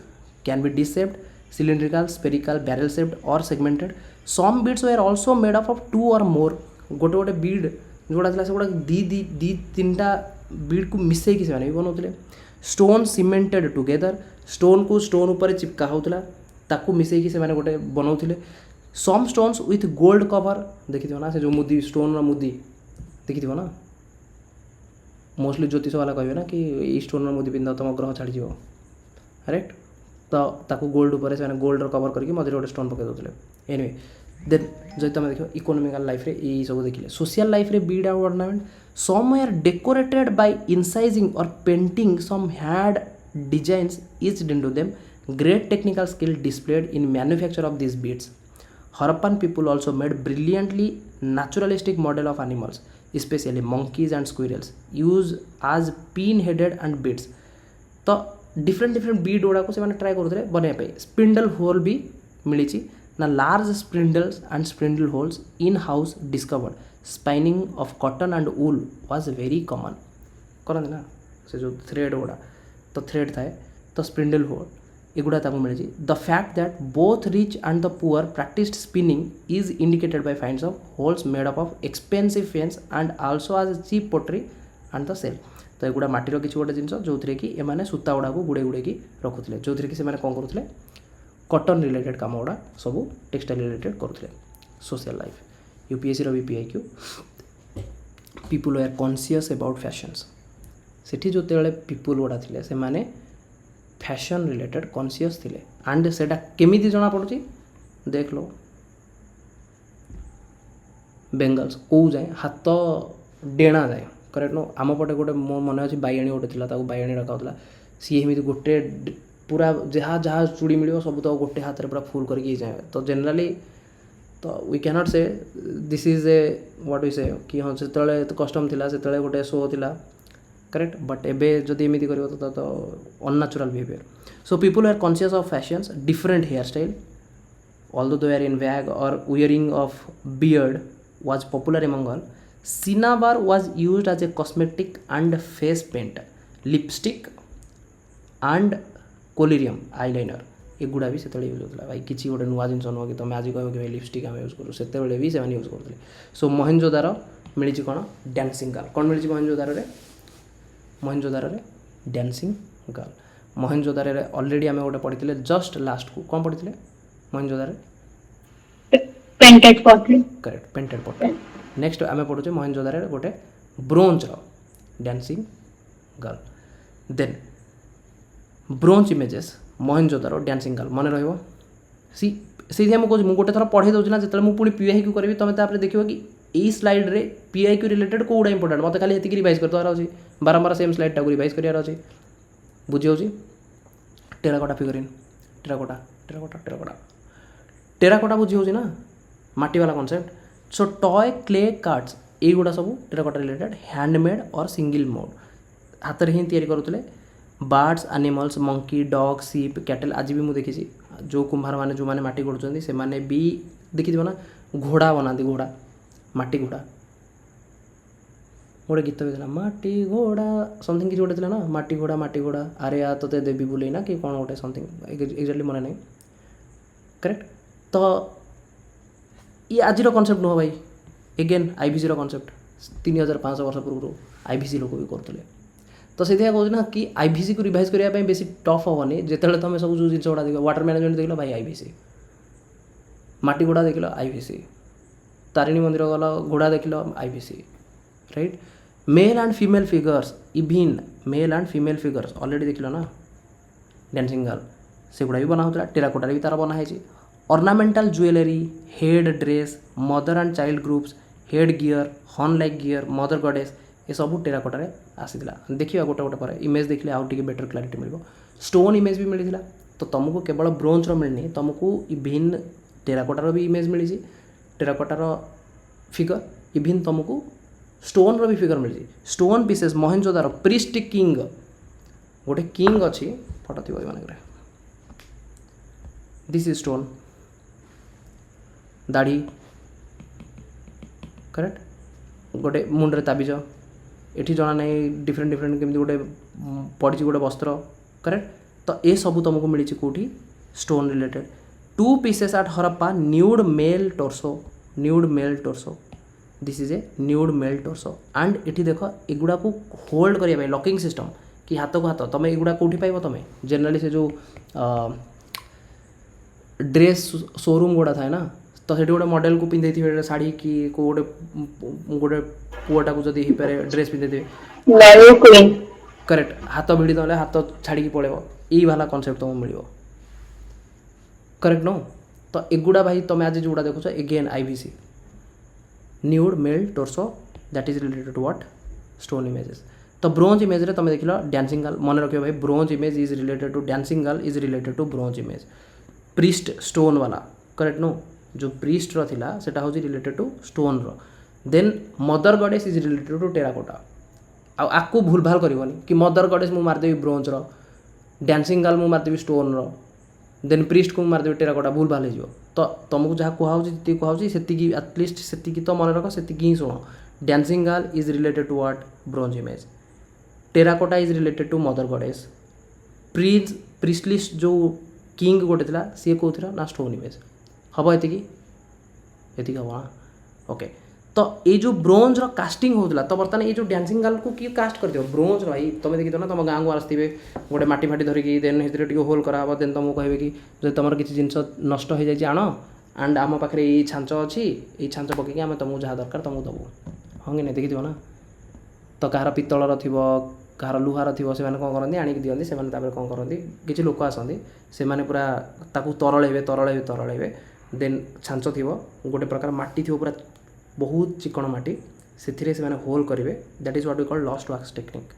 can be dish shaped, cylindrical, spherical, barrel shaped or segmented. some beads were also made up of two or more, गोटे गोटे बीड जोड़ा था सेगुड़ा दी तीनटा बीड को मिसेकी से भी बनाते। स्टोन सीमेंटेड टुगेदर, स्टोन को स्टोन ऊपर चिपका होता ताकू मिसेकी से गोटे बनाऊे। Some stones with gold cover देखी ना, से जो मुदी स्टोन मुदी देखी ना, मोस्टली ज्योतिष वाला कहे ना कि ये स्टोन मुदी पिंध तुम ग्रह छाड़ जाओ करेक्ट, तो ताकू गोल्ड उपर से गोल्ड कवर करके मझे गोटे स्टोन पकई दौले। एनिवे देन जो तुम देख इकोनॉमिकल लाइफ रे ये सब देखिले। सोशल लाइफ रे Beed and ornament, some were decorated by incising or painting, some had designs etched into them. Great technical skill displayed in manufacture of these beads. Harappan people also made brilliantly naturalistic model of animals, especially monkeys and squirrels, used as pin headed and beads. तो different bead गुड़ा को से try करुले बनवाई। Spindle whole भी मिली ना, large spindles and spindle holes in house discovered. Spinning of cotton and wool was very common करते ना, से जो थ्रेड गुड़ा तो थ्रेड थाए तो स्पिंडल होल एगुड़ा ताको मिली। The fact that both rich and the poor practised spinning is indicated by finds of holes made up of expensive faience and also as cheap pottery and the shell. तो एगुड़ा माटीर किसी गोटे जिन जो थी कि एमाने सूता गुड़ा को गुड़े गुड़े रखुले, जो थी कि कौन करुले कॉटन रिलेटेड काम गुड़ा सब टेक्सटाइल रिलेटेड करुले। सोशल लाइफ यूपीएससी रो B P I Q, people were conscious about fashions. सेठी जो तेले पीपुल गुड़ा थे से माने फैशन रिलेटेड कॉन्शियस थे एंड सेटा केमिति जना पड़ुची देख लो। बेंगल्स को जाए हाथ डेणा जाए करेक्ट नो, आम पटे गोटे मो मन अच्छे बैणी गोटे थी बैणी रखा सी एमती गोटे पूरा जहाँ जहाँ चूड़ी मिले सब तो गोटे हाथ में पूरा फुल करके जाए। तो जनरली तो we can not say this is a what we say कि हाँ से तो कस्टम थिला से गोटे शो थिला करेक्ट, बट एबे जदि एमिति करिवो तो unnatural behaviour. So people are conscious of fashions, different hair style although they are in wag or wearing of beard was popular among all. Cinnabar was used as a cosmetic and face paint, lipstick and collyrium eyeliner एगुड़ा भी से use होता भाई किसी गोटे नुआ जिन नुह कि तुम आज कह कि लिपस्टिक आम यूज करूँ से भी से यूज करते। सो मोहेंजोदारो मिली कौन डांसिंग गर्ल, कौन मिली Mohenjodaro dancing girl. Mohenjodaro already आम गोटे पढ़ी जस्ट लास्ट को कौन पढ़ी Mohenjodaro painted pottery, correct painted pottery. Next आम पढ़ुचे मोहेंजोदारो गोटे bronze dancing girl. Then bronze images Mohenjodaro dancing girl मन रही सी मुझे गोटे थर पढ़े दूसरी ना जो मुझे पीआईक्यू करी तुम देखो कि यही स्लाइड रे पीआईक्यू रिलेटेड कौड़ा इंपोर्टेंट मत खाली ये रिवाइज कर अच्छी बारंबार सेम स्लाइड टाक रिवाइज करार अच्छी बुझी होची terracotta figurine terracotta terracotta terracotta terracotta बुझी होची ना माटी वाला concept so toy clay carts एगुड़ा सब टेराकोटा रिलेटेड हैंडमेड और सिंगल मोड हाथ में ही तैयारी करुले birds animals monkey dog sheep cattle आज भी मुझे देखी जो कुम्हार मैंने जो मैंने माटी गोड़ुंट से मैंने भी देखी ना घोड़ा बनाती घोड़ा माटी घोड़ा गोटे गीत भी था माटी घोड़ा समथिंग किसी गोटे ना माटी घोड़ा अरे आ तो देवी बुले ना कि कौन गोटे समथिंग एक्जाक्टली मन नहीं करेक्ट तो ये आज कॉन्सेप्ट नुह भाई एगेन आईवीसी कॉन्सेप्ट 3500 वर्ष पूर्व आईवीसी लोक भी करते तो से कहूँ ना कि आईवीसी को रिवाइज करने बेसी टफ हेनी जिते तुम सब जो जिन गुड़ा देख वाटर मैनेजमेंट देख भाई आईवीसी माटी घोड़ा देख आईवीसी तारिणी मंदिर गल घोड़ा देख IVC right male and female figures even male and female figures already देख ना डांसिंग गर्ल से गुड़ा भी बना होता टेराकोटा भी तार बनाई ornamental jewellery head dress mother and child groups head gear horn like gear mother goddess ये सब टेराकोटा आसीला देखिए गोटे गोटे पर इमेज देखले आउ टिके बेटर क्लारिटी मिल स्टोन इमेज भी मिलता तो तुमको केवल ब्रोंज मिलनी तुमको इभिन टेराकोटार भी इमेज मिली टेराकोटार फिगर इभिन तुमको स्टोन रो भी फिगर मिली stone pieces Mohenjodaro priest king गोटे किंग अच्छी फटो थी मानक दिस इज स्टोन दाढ़ी करेक्ट गोटे मुंडे ताबिज एठी जना नहीं डिफरेंट डिफरेंट केमती गोटे पड़ी गोटे वस्त्र करेक्ट तो ये सब तुमको मिली कौटी stone related 2 pieces at Harappa nude male torso this is a nude male torso and एठी देख एगुड़ा को होल्ड करने लॉकिंग सिस्टम कि हाथ को हाथ तुम एगुड़ा कौटी पाइब तुम जनरली से जो ड्रेस शोरूम गुड़ा थाए ना तो सेठी गोटे मॉडल को पिंधे थे शाड़ी कि गोटे गोटे पुआटा को जब पारे ड्रेस पिंधे थे करेक्ट हाथ भिड़ी देले हाथ छाड़ी पड़ेब यही वाला कॉन्सेप्ट तुमको मिल करेक्ट नो तो एगुड़ा भाई तुम आज जोड़ा देखुच again IVC nude male torso that is related to what stone images तो ब्रोंज इमेज रे तुम देखिल डांसिंग गर्ल मन रखियो भाई bronze image is related to dancing girl is related to bronze image priest stone वाला करेक्ट नो जो priest रा सेटा हूँ रिलेटेड टू स्टोन रो then mother goddess is related to terracotta आपको भूल भाल करनी कि मदर गॉडेस मु मारदेवी ब्रोंज रो डांसिंग गर्ल मु मारदेवी स्टोन रो देन प्रीस्ट को मारदेवी टेराकोटा भूल भाल हो तो तुमको जहाँ कहूँ से एटलिस्ट से तो मन रख से ही शुण dancing girl is related to what bronze image terracotta is related to mother goddess priestly जो किंग गोटे था सी कौन ना स्टोन इमेज हम ये हम हाँ ओके तो ये जो ब्रोंज रो कास्टिंग होता तो बर्तमान ये जो डांसिंग गर्ल को किए कास्ट कर ब्रोंज भाई तुम देखिए ना तुम गाँव को आसते गोटे माटी फाटी धरिकी देन से होल कराब देन तुमको कहे कि जो तुम किसी जिन नष्ट हो जाए आण एंड आम पाखे ये छांच अच्छी ये छांच पकईकि आम तुमको जहाँ दरकार तुमको दबू हाँ कि नहीं देखी ना तो कहार पितलर थी कहार लुहार थी से कौन करती आणिक दिखती से कौन करती किसी लोक आसती से पूरा ताकू तरल देन छांच थी गोटे प्रकार माटी थी पूरा बहुत चिकण माटी से होल करेंगे that is what we call lost wax technique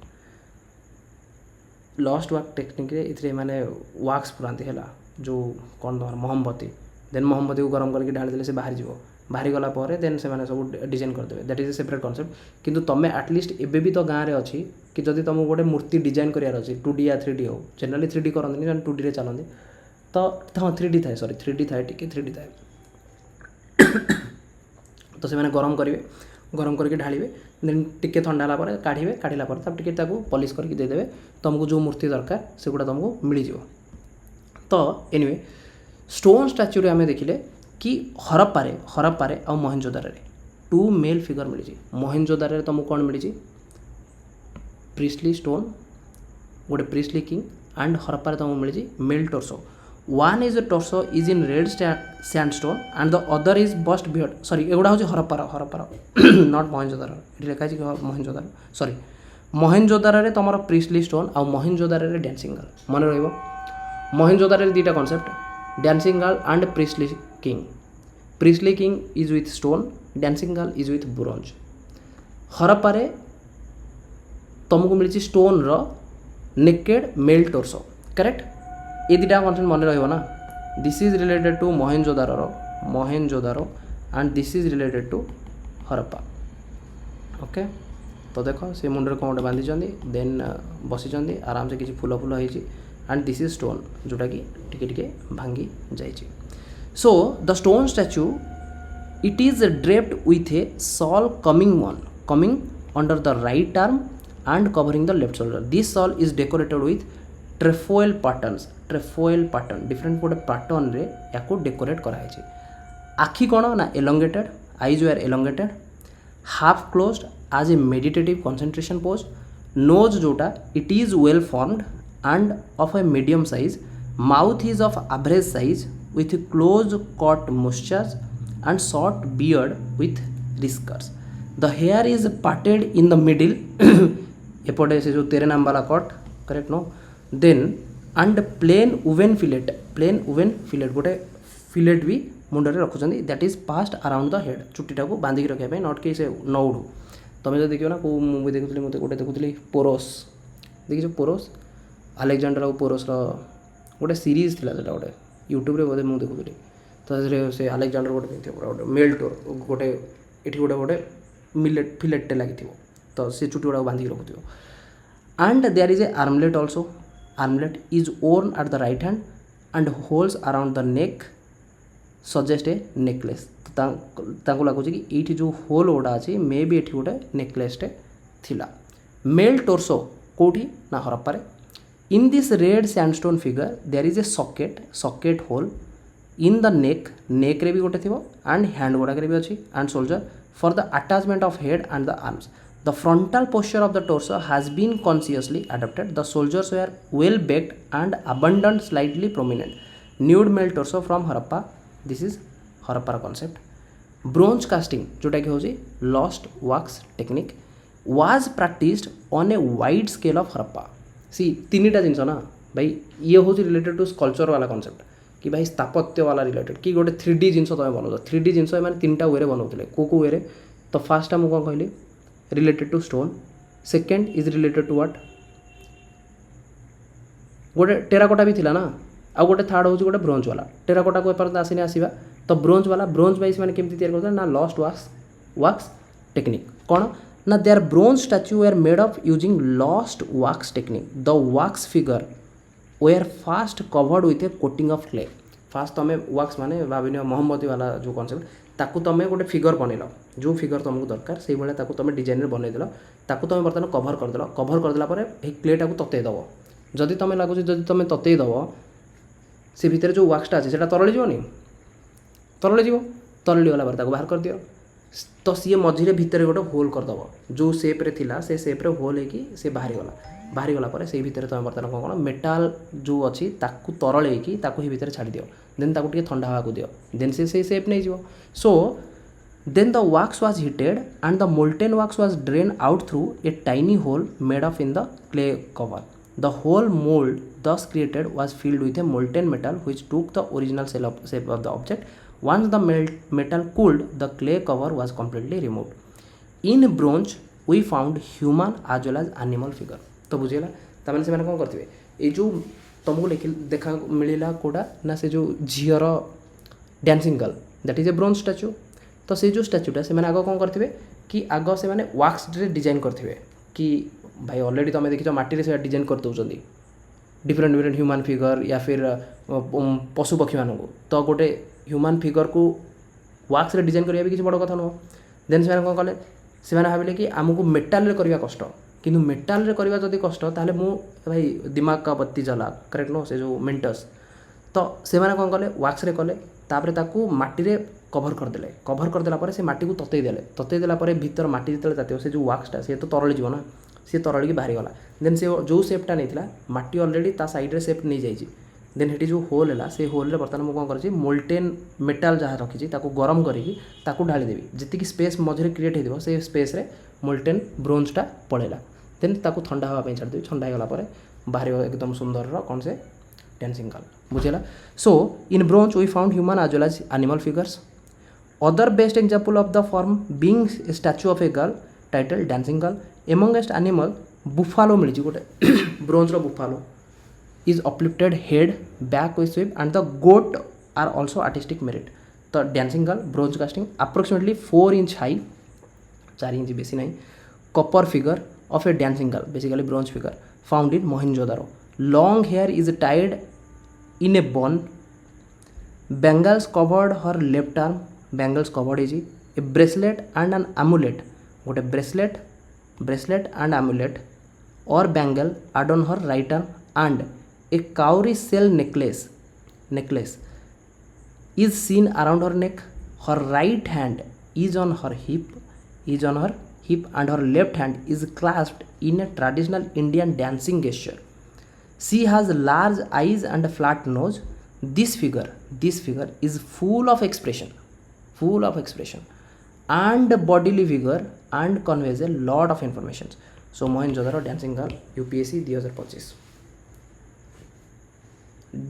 lost wax technique ये मैंने वैक्स पुराती है जो कौन तुम मोहम्बती देन मोहम्बती को गरम करके ढाली देले से बाहर जीव बाहरी गला पर देन से सब डिजाइन करदे that is A separate concept किंतु तुम एटलिस्ट एबे भी तो गाँव में अच्छी कि जब तुमको गोटे मूर्ति डिजाइन करार अच्छी 2D या 3D हो जनरली 3D करते 2D रे चलती तो हाँ 3D थाए सॉरी 3D थाए टी 3D थाए तो से गरम करेंगे गरम करके ढालिबे देन टिके ठंडा होला काढ़े काढ़ला टिके पॉलिश करके देदेवे तुमको जो मूर्ति दरकार से गुड़ा तुमको मिल जाव तो एनीवे स्टोन स्टाच्यू रे आमे देखिले कि हरप्पारे आ मोहेंजोदारो 2 मेल फिगर मिली मोहेंजोदारो तुमको कौन मिली प्रीस्टली स्टोन गोटे प्रीस्टली किंग एंड हरप्पारे तुमको मिली male torso one is a torso is in red sandstone and the other is bust beard sorry एगुड़ा हूँ हरप्पार नॉट मोहेंजोदारो ये लिखा है मोहेंजोदारो सॉरी मोहेंजोदारो रे तुम प्रीस्टली स्टोन आ मोहेंजोदारो रे डांसिंग गर्ल मन रही मोहेंजोदारो रे दुईटा concept dancing girl and priestly king is with stone dancing girl is with bronze हरप्पारे तुमको मिली स्टोन रो नेकेड मेल टोर्सो करेक्ट ये दुटा कनसेप्ट मन रहा ना this is related to Mohenjodaro and this is related to Harappa okay तो देख से मुंडे कौन गोटे बांधी देन बसी आराम से किसी फूल फूल होती एंड दिस इज स्टोन जोटा कि टिके भांगी जाइए so the stone statue it is draped with a shawl coming under the right arm and covering the left shoulder this shawl is decorated with trefoil pattern different गोटे pattern रे या decorate कराई आखि कौन ना elongated eyes were elongated half closed as a meditative concentration pose nose जोटा it is well formed and of a medium size mouth is of average size with close cut mustache and short beard with whiskers the hair is parted in the middle एपटे से जो तेरे नाम वाला cut correct no then and plain woven fillet गोटे fillet भी मुंडे रखुच्च that is passed around the head चुट्टा को बांधिक रखापी नट कि से न उड़ू तुम्हें जो देखिए ना को मुवी देखुली मत गोटे देखुली पोरोस देखिए पोरोस आलेक्जेंडर और पोरोस गोटे सीरीज थिला सेटा गोटे यूट्यूब रे बोधे मुझे देखुली तो से आलेक्जेंडर गोटे पिंधि गोटे मेल टोर गोटे ये गोटे गोटे मिलेट फिलेटे लगी तो से चुटी गुड़ा बांधिक रखुथ and there is a armlet also armlet is worn at the right hand and holes around the neck suggest a necklace लगुच कि ये जो होल गुड़ा अच्छी मे बी ये गोटे नेकलेसटे थिला मेल टोर्सो कौटी ना Harappa in this red sandstone figure there is a socket hole in the neck रे भी गोटे थी एंड हैंड गुड़ाक भी अच्छी and shoulder for the attachment of head and the arms the frontal posture of the torso has been consciously adopted the shoulders were well baked and abundant slightly prominent nude male torso from Harappa this is हरप्पार concept bronze casting जोटा कि हूँ lost wax technique was practised on a wide scale of Harappa सी तीनटा जिनस ना भाई ये हूँ रिलेटेड टू स्कल्पचर वाला कॉन्सेप्ट कि भाई स्थापत्य वाला रिलेटेड कि गोटे 3D जिनस तुम बनाऊ 3D जिनस मैंने 3टा वे बनाते को वे तो फास्ट मुझे कौन कहली related to stone second is related to what गोटे टेराकोटा भी थिला ना आ गोटे थर्ड हूँ गोटे ब्रोंज वाला टेराकोटा को एपर्यंत आसीनी आसवा तो ब्रोंज वाइज मैंने केमती तैयार करते ना लॉस्ट वैक्स टेक्निक कौन ना there bronze statue were made of using lost wax technique the wax figure were first covered with a coating of clay first तुम वैक्स माने भाविन मोहम्मदी वाला जो कॉन्सेप्ट ताकू तुम गोटे फिगर बनैल जो फिगर तुमको दरकार से भाई तुम डिजाइन में बनईदेल ताकू तुम बर्तमान कभर करदेला क्लेटा को ततेदब जदि तुम लगुच जदि तुम ततेदब से भितर जो वैक्सटा अच्छे से तरली जीवनी तरली गला बाहर कर दियो तो सी मझे भितर गोटे होल करदेव जो सेप्रे थिला से सेप्रे होल होगी सी बाहरी गला से भितर तुम बर्तमान कौन कौन मेटाल जो अच्छी ताकू तरल ताकू ही भितर छाड़ी दियो देन ताकू टिके ठंडा हवा को दियो देन से सेप नहीं जीवो so then the wax was heated and the molten wax was drain out through a tiny hole made of in the clay cover the hole mould thus created was filled with a molten metal which took the original shape of the object. Once the metal cooled, the clay cover was completely removed. In bronze, we found human as well as animal figure. तो बुझेगा तमें से कौन करते ये जो तुमको देखा मिलला कोड़ा ना से जो झीर dancing girl that is a bronze statue तो से जो स्टैच्यूटा से आग कौन करते कि आग से वैक्स डिजाइन करते कि भाई ऑलरेडी तुम देखिए माटी से डिजाइन कर दौरान डिफरेंट ह्यूमन फिगर या फिर पशु पक्षी मानक तो गोटे ह्यूमन फिगर को वैक्स रे डिजाइन करिया भी किसी बड़ कथा नुह देन से कौन कले से भाविले कि आमको मेटाल रे करवा कष्ट किंतु मेटाल रे करवा जदि कष्ट ताले मु भाई दिमाग का बत्ती जला करेक्ट नो से जो मेंटस तो से कौन कले वैक्स रे कले तापर ताकू माटी रे कभर करदेला पर से माटी को ततई देला पर भीतर माटी जिते ताते से जो वैक्सटा से तो तरल जीव ना सी तरल की बाहरी गला देन से जो सेपटा नहीं माटी ऑलरेडी ता साइड रे सेप नहीं जाइए देन हेटी जो होल है से होल बर्तमान मुझे कौन कर मोल्टेन मेटाल जहाँ रखी गरम करके ढाली देवी जी स्पेस मझे क्रिएट हो से स्पेस रे मोल्टेन ब्रोंजटा पड़ेगा देन ताकू ठंडा हाँवाई छाड़देवी ठंडा होगा बाहर एकदम सुंदर कौन से डांसिंग गर्ल बुझेगा so in bronze we found human as well as animal figures other best example of the form being statue of a girl title dancing girl amongst animal buffalo मिली गोटे bronze buffalo is uplifted head back with sweep and the goat are also artistic merit. तो dancing girl bronze casting approximately 4 inch high 4 inch बेसी नहीं copper figure of a dancing girl basically bronze figure found in Mohenjo-daro. Long hair is tied in a bun. Bangles covered her left arm. Bangles covered is a bracelet and an amulet. गोटे bracelet and amulet or bangle add on her right arm and a cowrie shell necklace is seen around her neck. Her right hand is on her hip and her left hand is clasped in a traditional Indian dancing gesture. She has large eyes and a flat nose. This figure is full of expression and bodily vigor and conveys a lot of information. So Mohenjo-daro dancing girl UPSC 2025.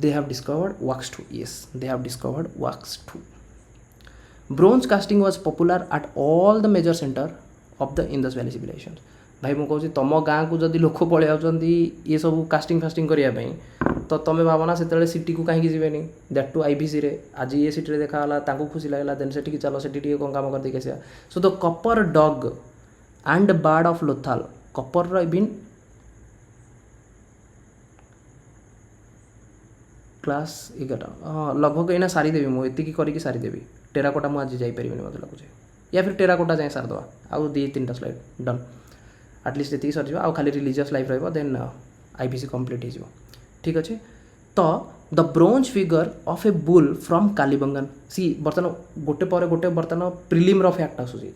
They have discovered wax 2. Yes, they have discovered wax 2. Bronze casting was popular at all the major center of the Indus Valley civilizations. भाई मुझे कहूँ तुम गाँ को जदि लोक पलि ये सब कास्टिंग फास्टिंग करने तो तुम भावना से सिटी को कहीं जीवे दैट टू IBC रे आज ये सिटी देखाला खुशी लगला देन से चलो से कौन काम कर देखिए so the copper dog and bird of Lothal copper even class 11 हाँ लगभग यहाँ सारीदेवी मुझे करके सारीदेवी टेराकोटा मुझे आज जापर मत लगुच या फिर टेराकोटा जाए सारदे आउ 2-3टा स्लाइड डन एटलिस्ट ये सर आ खाली religious life then IBC complete हो ठीक अच्छे तो the bronze figure of a bull from Kalibangan सी बर्तमान गोटे पर गोटे बर्तमान प्रिलिम रो फैक्ट आसूसी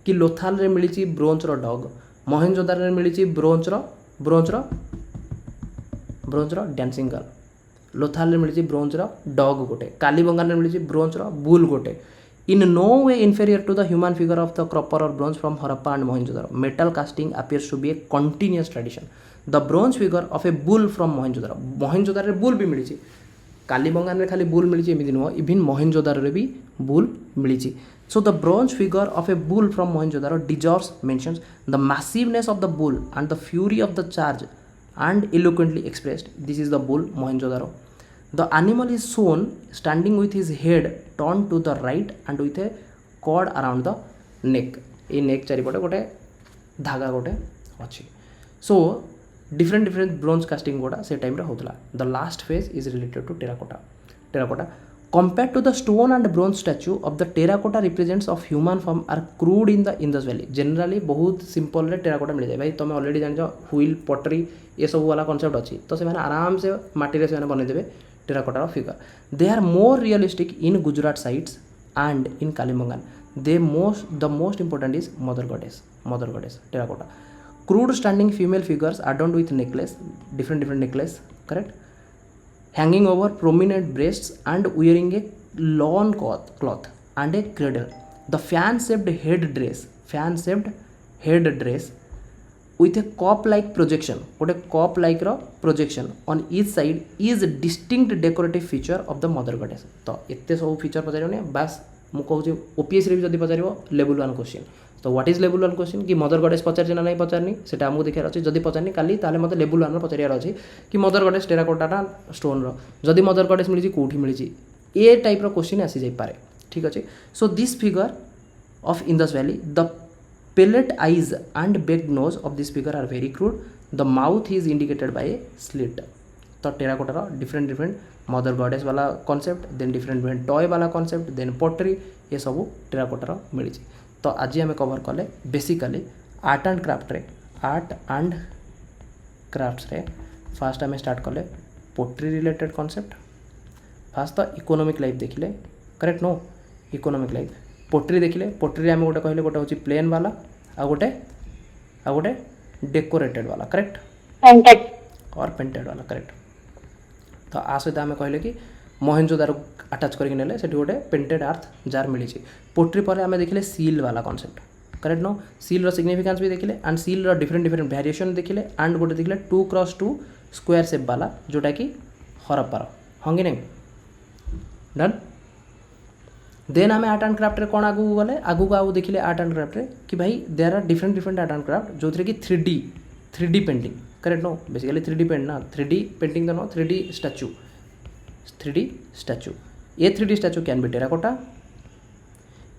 कि लोथाल रे मिली ब्रोंज रो डग मोहेंजोदारो रे मिली ब्रोंज रो डांसिंग गर्ल लोथाल रे मिली ब्रोंज रो डग गोटे कालीबंगान रे मिली ब्रोंज रो बुल गोटे in no way inferior to the human figure of the copper or bronze from Harappa and Mohenjo-daro. Metal casting appears to be a continuous tradition. The bronze figure of a bull from Mohenjo-daro. Mohenjo-daro रे bull भी मिली कालीबंगान रे खाली bull मिली एमती नुह even Mohenjo-daro रे भी bull मिली. So the bronze figure of a bull from Mohenjo-daro deserves mentions. The massiveness of the bull and the fury of the charge and eloquently expressed. This is the bull Mohenjo-daro. The animal is shown standing with his head turned to the right and with a cord around the neck. ये neck चारिपटे गोटे धागा गोटे अच्छी. So different bronze casting गोटा से time रे होतला. The last phase is related to terracotta. Compared to the stone and bronze statue of the terracotta represents of human form are crude in the Indus Valley. Generally बहुत simple रे terracotta मिल जाए. भाई तुम already जान जो wheel pottery ये सब वाला concept अच्छी. तो से मैंने आराम से माटी रे से मैंने बने देवे terracotta figure. They are more realistic in Gujarat sites and in Kalimangan. The most important is mother goddess terracotta. Crude standing female figures adorned with necklace, different necklace, correct, hanging over prominent breasts and wearing a lawn cloth and a cradle. The fan-shaped head dress with a cup-like projection, on each side is a distinct decorative feature of the mother goddess. तो इतने सब feature पचारे बस मुझे OPSC रे भी जब पचार level 1 question तो what is level 1 question कि मदर गॉडेस पचार ना नहीं पचारनी से आमको देखार अच्छे जब पचारनी काली ताले मत लेवल 1 पचार अच्छे कि मदर गॉडेस टेराकोटा स्टोन रदि मदर गॉडेस मिली कौटी मिली ए टाइप रो क्वेश्चन आसी जाई पारे ठीक अच्छे. So this figure of Indus valley the pellet eyes and baked nose of this figure are very crude. The mouth is indicated by a slit. तो terracotta different mother goddess वाला concept then different toy वाला concept then pottery ये सब terracotta मिली. तो आज आम cover कले बेसिकली आर्ट एंड क्राफ्ट्स रे फास्ट आम स्टार्ट कले पोट्री रिलेटेड कॉन्सेप्ट. फास्ट तो इकोनॉमिक लाइफ देखिले correct no economic life pottery देखिले पोट्री आम गोटे कहले गोटे हूँ प्लेन वाला आ गोटे डेकोरेटेड वाला करेक्ट और पेंटेड वाला करेक्ट. तो आ सहित आम कहले कि मोहेंजोदारो अटैच करके नेले सेठी गोटे पेंटेड अर्थ जार मिली. पोट्री पर आम देखिले सील वाला concept correct no seal significance भी देखिले एंड सील डिफरेंट वेरिएशन देखिले एंड गोटे देखिले 2x2 स्क्वायर शेप वाला जोटा कि हरप्पार हाँ कि नहीं डन. देन आम आर्ट एंड क्राफ्ट रे कौन आगू गले आगू आगू देखिले आर्ट एंड क्राफ्ट रे कि भाई there are different art and craft जो थी कि 3D painting correct no basically 3D paint ना 3D पेंटिंग तो no 3D statue 3D statue ये 3D statue can be terracotta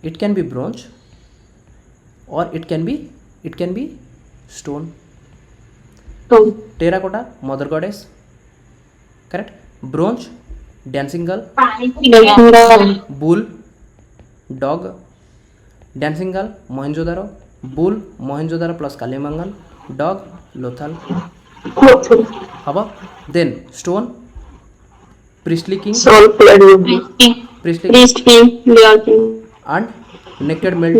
it can be bronze or it can be stone तो terracotta mother goddess correct bronze dancing girl bull dog dancing girl mohenjo-daro bull mohenjo-daro plus kalimangan dog lothal haba then stone priestly king priestly king and naked melt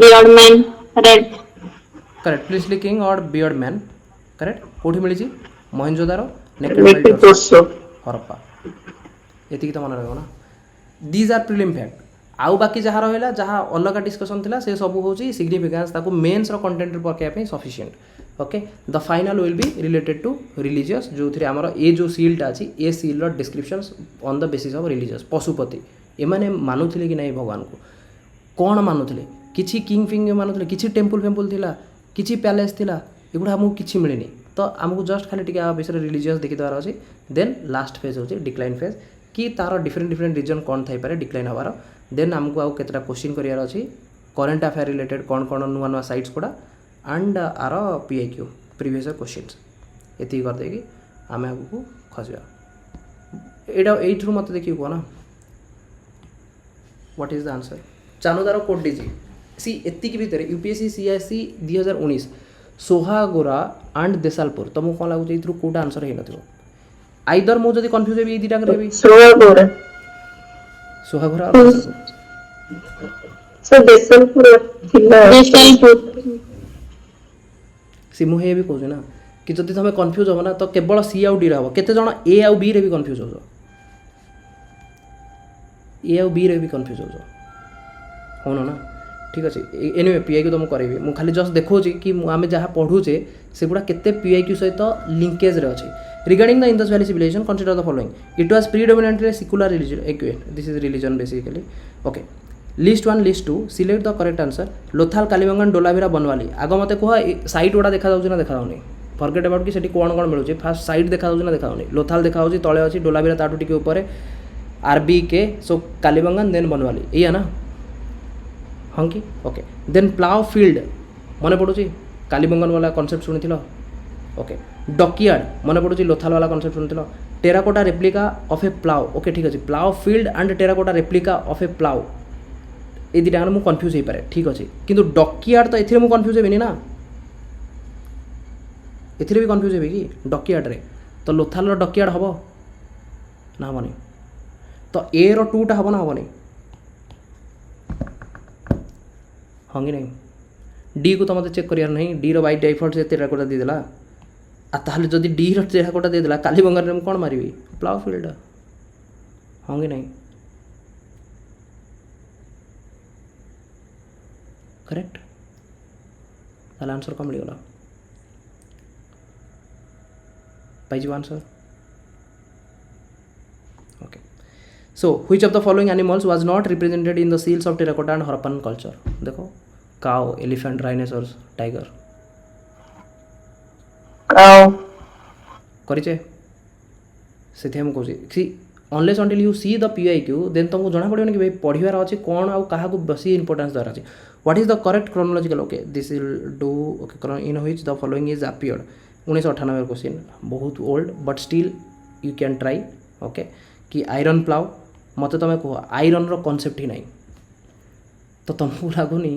correct priestly king और beard man correct कोठी मिली Mohenjo-daro naked melt Harappa एतिक तो मन रहा ना these are prelim fact आउ बाकी जहाँ रहा जहाँ अलग डिस्कसन थिला से सब हूँ सिग्निफिकेंस ताको मेन्स रो कंटेंट पकाइबा sufficient okay the final will be related to religious जो थी आमर ए जो सीलटा अच्छी ए सील रो descriptions on the basis of religious Pashupati एमाने मानुथिले कि नहीं भगवान को कौन मानुथिले किछि किंग फिंग मानुथिले किछि टेम्पल फेम्पल थिला किछि पैलेस थिला एगुड़ा आमको किछि मिलेनी तो आमको जस्ट खाली टिके विषय रिलीजियस देखिदेवार अच्छे देन लास्ट फेज होची डिक्लाइन फेज कि तार डिफरेंट डिफरेंट रीजन कौन थी पारे डिक्लाइन हबार देन आमको आउ केतटा क्वेश्चन करियार अछि करंट अफेयर रिलेटेड कौन कौन नुआ नुआ साइट्स गुड़ा and are PIQ previous questions एति कर देकी आमे आगु खसिया एटा एथ्रु मत देखि को ना what is the answer Chanhudaro Kot Diji सी एतिक भितर UPSC CIC 2019 Sohagaura and Desalpur तुमको कौन लगुच ये कौटा आंसर हो न आइदर मुझे जब कन्फ्यूज है दीटा करेबी सोहागोरा सी मुहे भी कहूँ ना कि जब तुम कन्फ्यूज हो ना तो केवल सी आउ डी हम केते जण ए आउ बी रे भी कन्फ्यूज हो ए आउ बी रे भी कन्फ्यूज हो ना ठीक अच्छे एनिवे PIQ तो मुझे करेबी मु खाली जस्ट देखो कि आम जहाँ पढ़ुचे से गुड़ा केते PIQ सहित लिंकेज रे अच्छे regarding the Indus valley civilisation consider the following it was predominantly secular religion this is religion basically okay list 1 list 2 select the correct answer Lothal Kalibangan Dholavira Banawali आग मत कह साइट गुड़ा देखा ना देखा फॉरगेट अबाउट कि सेठी कौन कौन मिलूँ फास्ट साइट देखा ना देखा लोथाल देखा तले अच्छी डोलाभिरा ताठू टिके ऊपर RBK सो कालीबंगन देन बनवाली या ना हाँ कि ओके देन प्लाव फील्ड मन पड़ुची कालीबंगन वाला कॉन्सेप्ट शुणी ओके डॉकयार्ड मन पड़ुची लोथाल वाला कॉन्सेप्ट शुणी terracotta replica of A plough okay ठीक अच्छे plough field and terracotta replica of A plough ये दुटा मुझे कन्फ्यूज हो पारे ठीक अच्छे किंतु डॉकयार्ड तो ये कन्फ्यूज हेबी ना एथिरे भी कन्फ्यूज हेबी कि डॉकयार्ड रे तो लोथाल डॉकयार्ड हम ना हेनी तो ए रो 2टा हम ना हेनी हाँ कि नहीं डी को तो मत चेक करार नहीं डी रो बाई डिफॉल्ट से टेराकोटा देदेला आ ताहले जदि डी रो टेराकोटा देदेला कालीबंगन रे कौन मारिबी प्लाव फील्ड हाँ कि नहीं करेक्ट ताहले आंसर कौन मिलगला पाइज answer okay so which of the following animals was not represented in the seals of terracotta and Harappan culture देखो काउ एलिफेंट राइनोसॉरस टाइगर करिचे से हम कहूँ सी unless until you see the PIQ then तुमको जना पड़े कि भाई पढ़ार अच्छे कौन आउ क्या बेसी इंपोर्टेंस दर अच्छे what is the correct chronological okay this will do okay in which the following is appeared 1998 question बहुत old but still you can try okay कि आयरन प्लाव मत तुम कह आयरन रो कॉन्सेप्ट ही नहीं तो तुमको लगुनि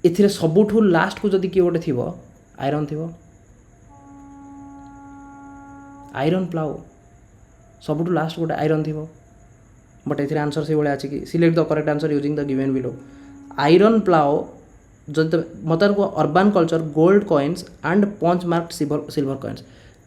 एथिरे सबुठू लास्ट को जदि किए गोटे थी आयरन थी आयरन प्लाव सबुठू लास्ट गोटे आयरन थी बट एथिरे आंसर से भाई अच्छे कि select the correct answer using the given below iron plough जब मत urban culture gold coins and punch mark silver coins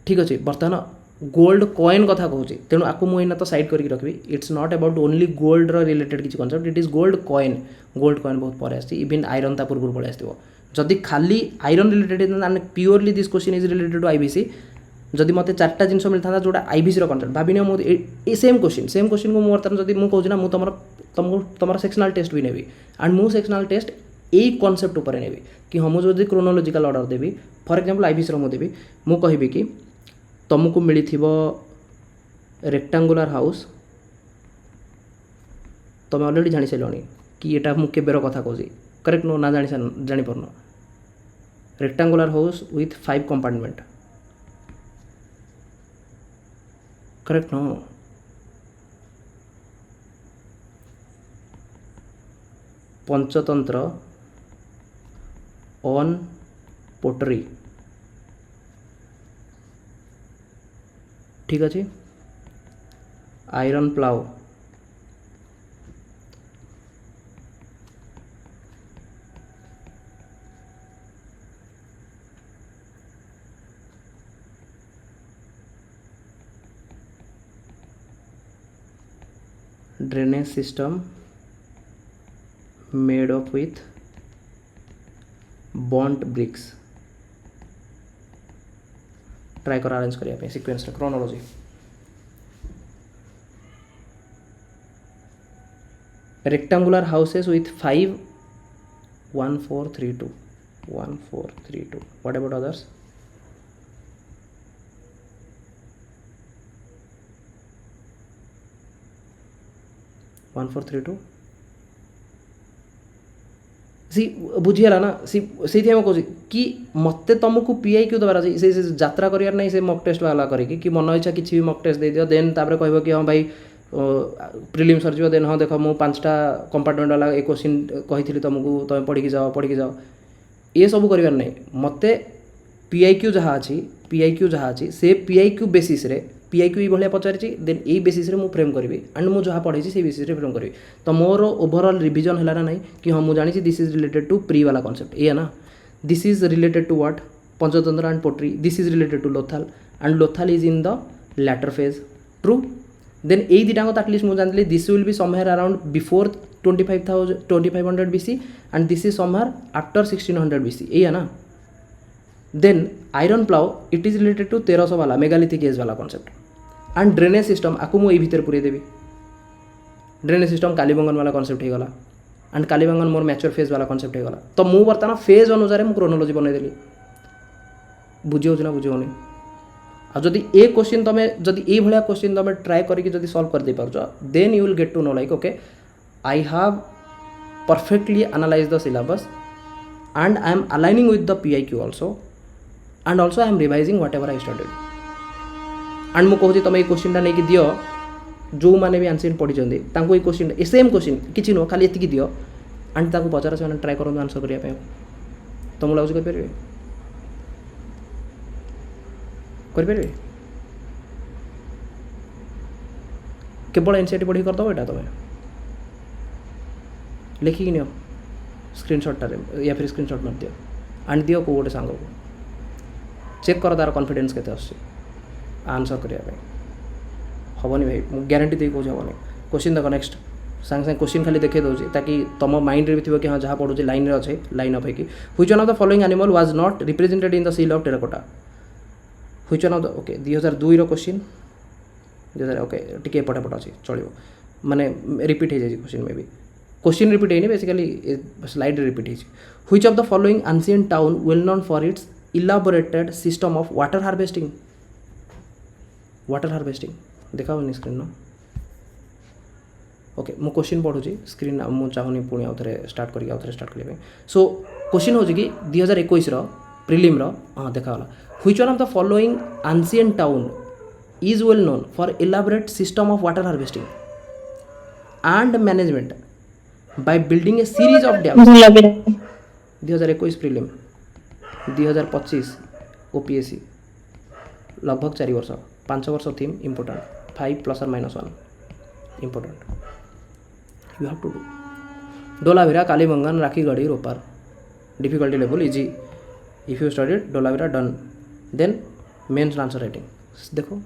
ठीक अच्छे बर्तमान गोल्ड कॉइन कथा कहूँ तेणु आपको मुझे तो साइड करके रखी it's not about only gold related किसी concept it is gold coin बहुत पर आसी इवन आयरन ता पूर्व पलि आसो जदि खाली iron related purely this question is related to IBC जदि मत 4टा जिन मिलता जोटा IBC कॉन्सेप्ट भाभी मुझे सेम क्वेश्चन को बर्तमान जब मुझे कहूँ ना तुम सेक्शनल टेस्ट भी नेबी एंड मु सेक्शनल टेस्ट यही कॉन्सेप्ट ऊपर नेबी कि हम जो क्रोनोलॉजिकल ऑर्डर देवी फॉर एग्जांपल आईबीसी रो देवी मु कहबी कि तुमको मिली रेक्टांगुलर हाउस तुम ऑलरेडी जानी सारे कि यहाँ मुझे केबर कथा कहूँ करेक्ट नो ना जानी पारन rectangular house with 5 compartment correct no Panchatantra on pottery ठीक अच्छे iron plough drainage system made of with burnt bricks try कर अरेंज करिया sequence chronology rectangular houses with 5 1 4 3 2 1 4 3 2 what about others one four three two सी बुझीगला ना सी से कहूँ कि मत तुमको पीआई क्यू दबार अच्छे से यात्रा करार ना से मक टेस्ट वाला करी कि मन इच्छा किसी भी मक टेस्ट दे दियो देन तापर कह कि हाँ भाई प्रिलिम सर देन हाँ देख मु 5टा कंपार्टमेंट वाला एक क्वेश्चन कही तुमको तुम पढ़ी जाओ ये सब करार ना मत पीआईक्यू जहाँ अच्छी से पीआईक्यू बेसिस रे पीआईक्यू ये पचारि देन यही बेसिस रे मु फ्रेम करी एंड मुझे जहाँ पढ़ी से बेसिस रे फ्रेम करी तो मोर ओवरऑल रिविजन है ना कि हाँ मुझे जानी this is related to pre वाला कॉन्सेप्ट ये ना this is related to what Panchatantra and pottery this is related to Lothal and Lothal is in the latter phase true then यही दुटा को एटलिस्ट मुझे जानती this will be somewhere around before 2500 BC and this is somewhere after 1600 BC ये है ना then iron plough it is related to 1300 वाला megalithic as वाला कॉन्सेप्ट एंड ड्रेनेज सिस्टम आपको मुझे भितर पूरे देवी ड्रेनेज सिस्टम कालीबंगन वाला कॉन्सेप्ट होगा and Kalibangan more mature phase वाला कॉन्सेप्ट होगा तो मु बर्तमान फेज अनुसार मु क्रोनोलॉजी बनईदेली बुझे ना बुझे आदि ए क्वेश्चन तुम जदि ये भाया क्वेश्चन तुम ट्राए करके सॉल्व कर दे पार्छ then you will get to know like okay I have perfectly analyse the syllabus and I am aligning with the PIQ also and also I am revising whatever I studied and मुझे कहूँ तुम ये question नहीं दियो जो मैंने भी answer पढ़ी ये क्वेश्चन सेम क्वेश्चन किसी नुह खाली ये दियो एंड पचार से ट्राए करूँ आंसर करने तुमको लगुच करें केवल एनसीईआरटी पढ़ी करदे यहाँ तुम लिखिकी नियो स्क्रीनशॉट या फिर स्क्रीनशॉट मार दियो एंड दियो को गोटे सांग को चेक कर तार कॉन्फिडेंस केते आंसर करने हेनी भाई मुझे ग्यारंटी दे कौन हेनी क्वेश्चन देख नेक्स्ट सांगे सांगे क्वेश्चन खाली देखे दूसरी ताकि तुम माइंड रे भी थी कि हाँ जहाँ पढ़ुचे लाइन रे अच्छे लाइन अफ है which one of the following animal was not represented in the seal of terracotta which one of the okay 2002 रो क्वेश्चन 2000 ओके टिके एपट एपट अच्छे चलो माने रिपीट हो जाए क्वेश्चन में भी क्वेश्चन रिपीट है बेसिकली स्लाइड रिपीट हो which of the following ancient town well known for its elaborated system of water harvesting देखाओनी स्क्रीन न ओके मु क्वेश्चन पढ़ुची स्क्रीन मुझे चाहूनी पुणी आउ थे स्टार्ट करके स्टार्ट करने सो क्वेश्चन हूँ कि 2021 प्रिलिम हाँ देखाला which one of the following ancient town is well known for elaborate system of water harvesting and management by building a series of dams 2021 prelim 2025 OPSC लगभग 4 वर्ष 5 वर्ष theme important 5 ± 1 important you have to do Dholavira Kalibangan Rakhigarhi Ropar difficulty level easy if you studied Dholavira done then mains answer writing देखो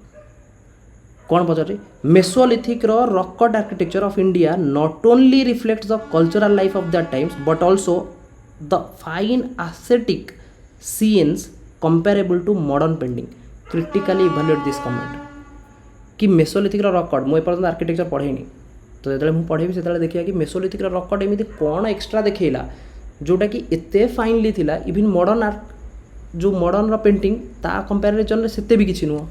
कौन पचारे mesolithic rock cut architecture of India not only reflects the cultural life of that times but also the fine aesthetic scenes comparable to modern painting critically evaluate this comment कि mesolithic rock cut मुझे पर्यटन architecture पढ़ेनी तो जो मुझे पढ़ेबी से देखिए कि mesolithic rock cut एमती कौन एक्सट्रा देखला जोटा कि एते फाइनली थिला इवन मॉडर्न आर्ट जो मॉडर्न पेंटिंग ता कंपैरिजन सेते भी किछि नुह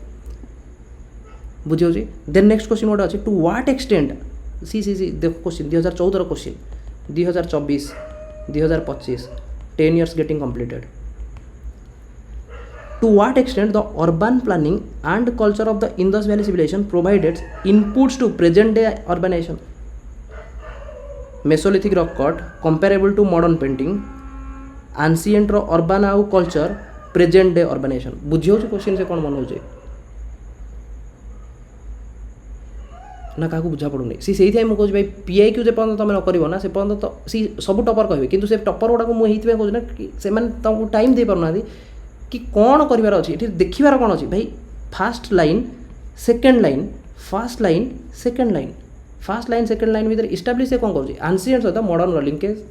बुझे होची। देन नेक्स्ट क्वेश्चन गोटे अच्छे टू व्हाट एक्सटेंट सी देख question 2014 question 2024 2025 10 years getting completed to what extent the urban planning and culture of the Indus Valley civilization provided inputs to present day urbanization Mesolithic rock cut comparable to modern painting ancient ro urban au culture present day urbanization बुझी होची question से कौन मन होचे ना क्या बुझा पड़ूनी सी से मुझे भाई पीआई क्यू जेपर्यंत तुम न कर ना से पर्यंत तो सी सब टपर कहे कि से टपर गुड़ाक मुझे कहूँ ना कि से तुमको टाइम दे पारना कि कौन करार अच्छे ये देखार कौन अच्छी भाई fast line second line fast line second line fast line second line भितर इस्टाब्लीश कौन कर आंसिएंट सहित मॉडर्न लिंकेज